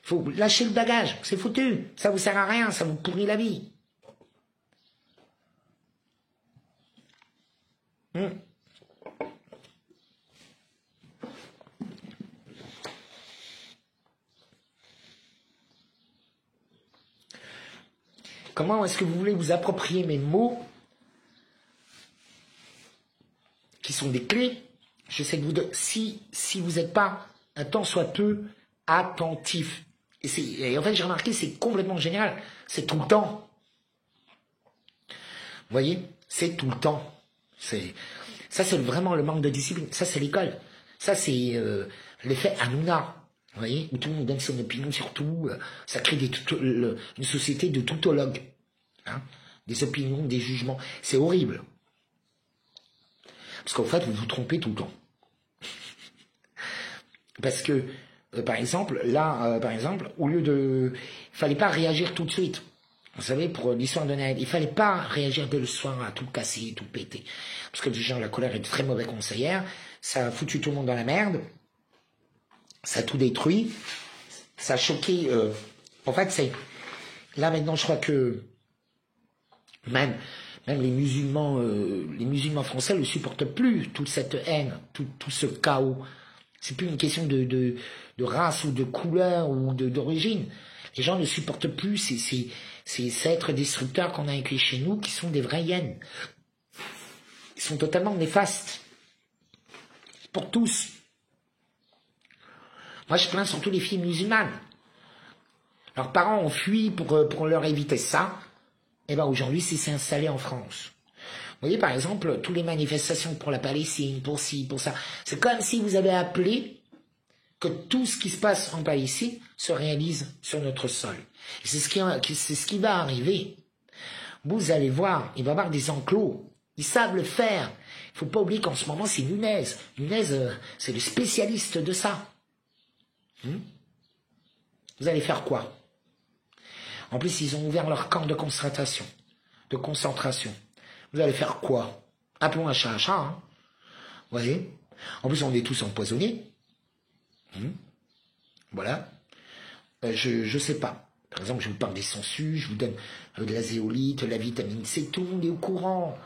A: Il faut lâcher le bagage, c'est foutu. Ça vous sert à rien, ça vous pourrit la vie. Comment est-ce que vous voulez vous approprier mes mots qui sont des clés? J'essaie de vous donner, si vous n'êtes pas un tant soit peu attentif. Et en fait, j'ai remarqué, c'est complètement génial. C'est tout le temps. Vous voyez? C'est tout le temps. Ça, c'est vraiment le manque de discipline. Ça, c'est l'école. Ça, c'est l'effet Hanouna. Vous voyez? Où tout le monde donne son opinion sur tout. Ça crée une société de tautologues. Hein? Des opinions, des jugements. C'est horrible. Parce qu'en fait, vous vous trompez tout le temps. Parce que, par exemple, au lieu de... Il fallait pas réagir tout de suite. Vous savez, pour l'histoire de Naël, il fallait pas réagir dès le soir à tout casser, tout péter. Parce que déjà, la colère est de très mauvaise conseillère. Ça a foutu tout le monde dans la merde. Ça a tout détruit. Ça a choqué... En fait, c'est... Là, maintenant, je crois que... Même les musulmans français ne supportent plus toute cette haine, tout ce chaos. C'est plus une question de race ou de couleur ou d'origine. Les gens ne supportent plus ces êtres destructeurs qu'on a inclus chez nous, qui sont des vraies hyènes. Ils sont totalement néfastes. Pour tous. Moi, je plains surtout les filles musulmanes. Leurs parents ont fui pour leur éviter ça. Et ben aujourd'hui, c'est installé en France. Vous voyez, par exemple, toutes les manifestations pour la Palestine, pour ci, pour ça. C'est comme si vous avez appelé que tout ce qui se passe en Palestine se réalise sur notre sol. Et c'est ce qui va arriver. Vous allez voir, il va y avoir des enclos. Ils savent le faire. Il faut pas oublier qu'en ce moment, c'est Nunez. Nunez, c'est le spécialiste de ça. Vous allez faire quoi? En plus, ils ont ouvert leur camp de concentration. Vous allez faire quoi? Appelons un chat un chat, hein. Vous voyez? En plus, on est tous empoisonnés. Voilà. Je sais pas. Par exemple, je vous parle des sangsues, je vous donne de la zéolite, la vitamine C, tout le monde est au courant.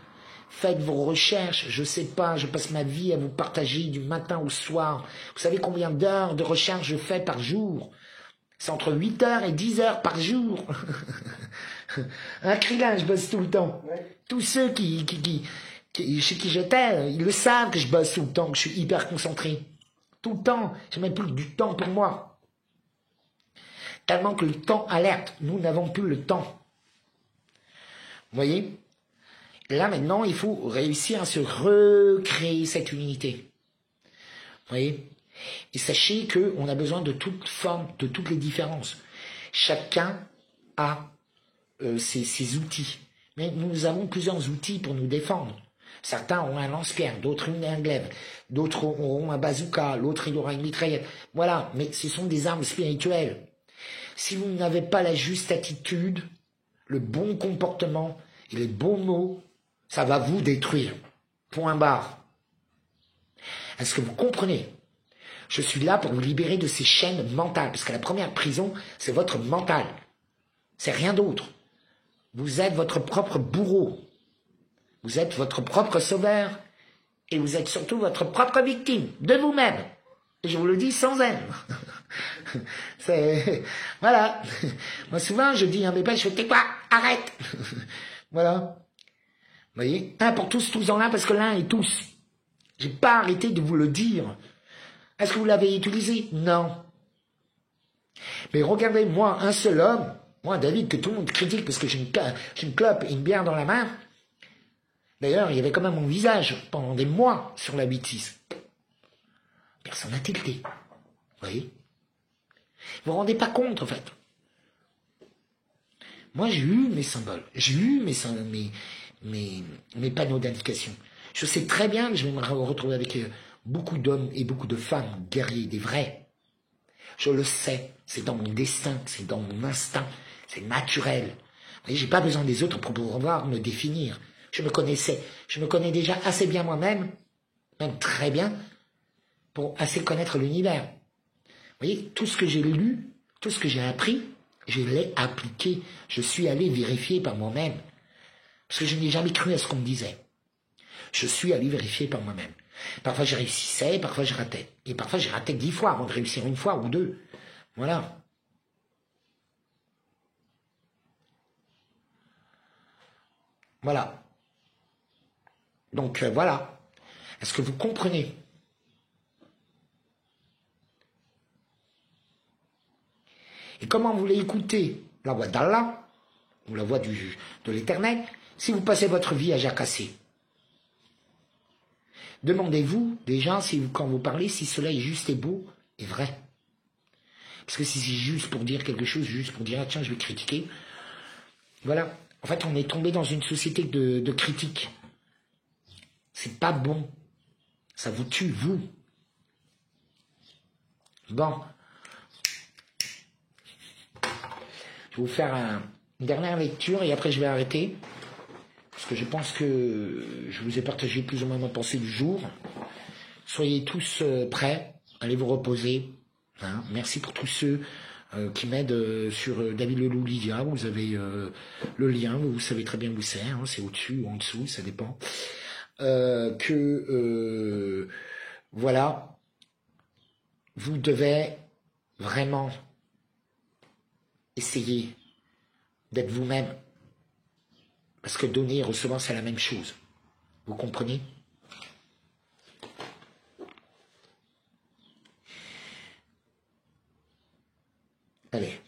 A: Faites vos recherches, je sais pas, je passe ma vie à vous partager du matin au soir. Vous savez combien d'heures de recherche je fais par jour? C'est entre 8 heures et 10 heures par jour. Un crilin, je bosse tout le temps. Ouais. Tous ceux chez qui j'étais, ils le savent que je bosse tout le temps, que je suis hyper concentré. Tout le temps. J'ai même plus du temps pour moi. Tellement que le temps alerte. Nous n'avons plus le temps. Vous voyez? Là, maintenant, il faut réussir à se recréer cette unité. Vous voyez? Et sachez qu'on a besoin de toutes formes, de toutes les différences. Chacun a ses outils. Mais nous avons plusieurs outils pour nous défendre. Certains ont un lance-pierre, d'autres un glaive, d'autres auront un bazooka, l'autre il aura une mitraillette. Voilà, mais ce sont des armes spirituelles. Si vous n'avez pas la juste attitude, le bon comportement et les bons mots, ça va vous détruire. Point barre. Est-ce que vous comprenez? Je suis là pour vous libérer de ces chaînes mentales, parce que la première prison, c'est votre mental. C'est rien d'autre. Vous êtes votre propre bourreau. Vous êtes votre propre sauveur. Et vous êtes surtout votre propre victime, de vous-même. Et je vous le dis sans haine. Voilà. Moi, souvent, je dis à mes pères, je fais, t'es quoi? Arrête. Voilà. Vous voyez? Un pour tous en l'un, parce que l'un est tous. J'ai pas arrêté de vous le dire. Est-ce que vous l'avez utilisé? Non. Mais regardez, moi, un seul homme, moi, David, que tout le monde critique parce que j'ai une clope et une bière dans la main. D'ailleurs, il y avait quand même mon visage pendant des mois sur la bêtise. Personne n'a tilté. Vous voyez? Vous vous rendez pas compte, en fait. Moi, j'ai eu mes symboles. J'ai eu mes panneaux d'indication. Je sais très bien que je vais me retrouver avec beaucoup d'hommes et beaucoup de femmes guerriers, des vrais. Je le sais. C'est dans mon destin, c'est dans mon instinct. C'est naturel. Vous voyez, j'ai pas besoin des autres pour pouvoir me définir. Je me connais déjà assez bien moi-même, même très bien, pour assez connaître l'univers. Vous voyez, tout ce que j'ai lu, tout ce que j'ai appris, je l'ai appliqué. Je suis allé vérifier par moi-même. Parce que je n'ai jamais cru à ce qu'on me disait. Je suis allé vérifier par moi-même. Parfois je réussissais, parfois je ratais. Et parfois j'ai raté 10 fois avant de réussir une fois ou deux. Voilà. Voilà. Donc voilà. Est-ce que vous comprenez? Et comment vous voulez écouter la voix d'Allah, ou la voix de l'Éternel, si vous passez votre vie à jacasser? Demandez-vous déjà, quand vous parlez, si cela est juste et beau et vrai. Parce que si c'est juste pour dire quelque chose, juste pour dire, ah, tiens, je vais critiquer, voilà. En fait, on est tombé dans une société de critique. C'est pas bon. Ça vous tue, vous. Bon. Je vais vous faire une dernière lecture et après je vais arrêter. Parce que je pense que je vous ai partagé plus ou moins ma pensée du jour. Soyez tous prêts. Allez vous reposer. Hein. Merci pour tous ceux qui m'aident sur David Leloup Lydia. Vous avez le lien, vous savez très bien où c'est. Hein. C'est au-dessus ou en dessous, ça dépend. Voilà. Vous devez vraiment essayer d'être vous-même. Parce que donner et recevoir, c'est la même chose. Vous comprenez? Allez.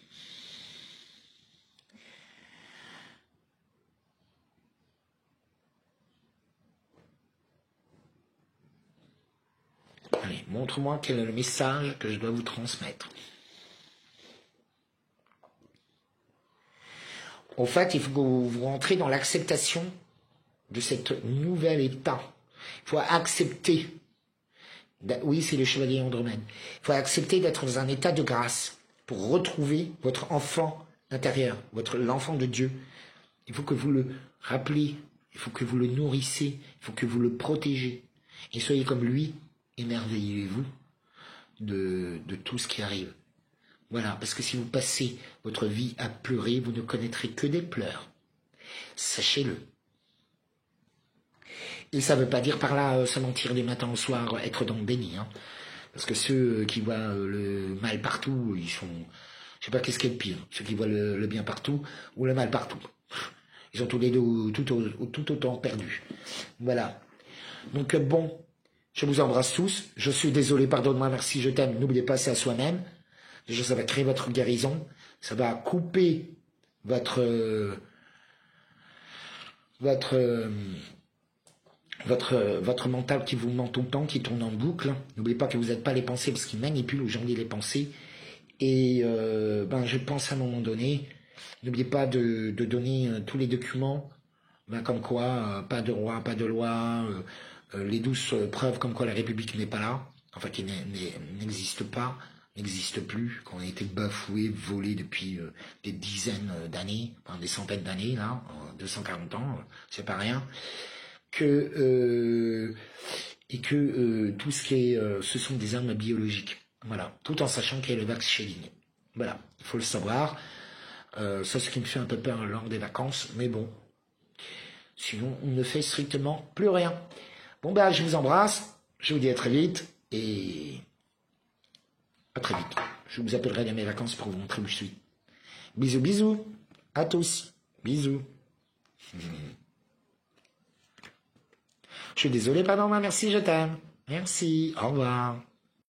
A: Allez, montre-moi quel est le message que je dois vous transmettre. En fait, il faut que vous rentrez dans l'acceptation de cet nouvel état. Il faut accepter. Oui, c'est le chevalier Andromède. Il faut accepter d'être dans un état de grâce pour retrouver votre enfant intérieur, l'enfant de Dieu. Il faut que vous le rappeliez, il faut que vous le nourrissez, il faut que vous le protégez. Et soyez comme lui, émerveillez-vous de tout ce qui arrive. Voilà, parce que si vous passez votre vie à pleurer, vous ne connaîtrez que des pleurs. Sachez-le. Et ça ne veut pas dire par là se mentir des matins au soir, être dans le déni. Hein. Parce que ceux qui voient le mal partout, ils sont... Je sais pas qu'est-ce qui est le pire. Ceux qui voient le bien partout ou le mal partout. Ils sont tous les deux tout autant perdus. Voilà. Donc bon, je vous embrasse tous. Je suis désolé, pardonne-moi, merci, je t'aime. N'oubliez pas, c'est à soi-même. Déjà, ça va créer votre guérison. Ça va couper votre mental qui vous ment tout le temps, qui tourne en boucle. N'oubliez pas que vous n'êtes pas les pensées, parce qu'ils manipulent aujourd'hui les pensées. Et je pense à un moment donné, n'oubliez pas de donner tous les documents, comme quoi, pas de roi, pas de loi, les 12 preuves comme quoi la République n'est pas là, enfin qui n'existe pas, n'existe plus, qu'on a été bafoué, volé depuis des dizaines d'années, enfin des centaines d'années, là, 240 ans, c'est pas rien, et que tout ce qui est, ce sont des armes biologiques, voilà, tout en sachant qu'il y a le vax shielding, voilà, il faut le savoir, ça c'est ce qui me fait un peu peur lors des vacances, mais bon, sinon on ne fait strictement plus rien. Bon je vous embrasse, je vous dis à très vite, et à très vite. Je vous appellerai dans mes vacances pour vous montrer où je suis. Bisous, bisous, à tous, bisous. Je suis désolé, pardon, merci, je t'aime. Merci, au revoir.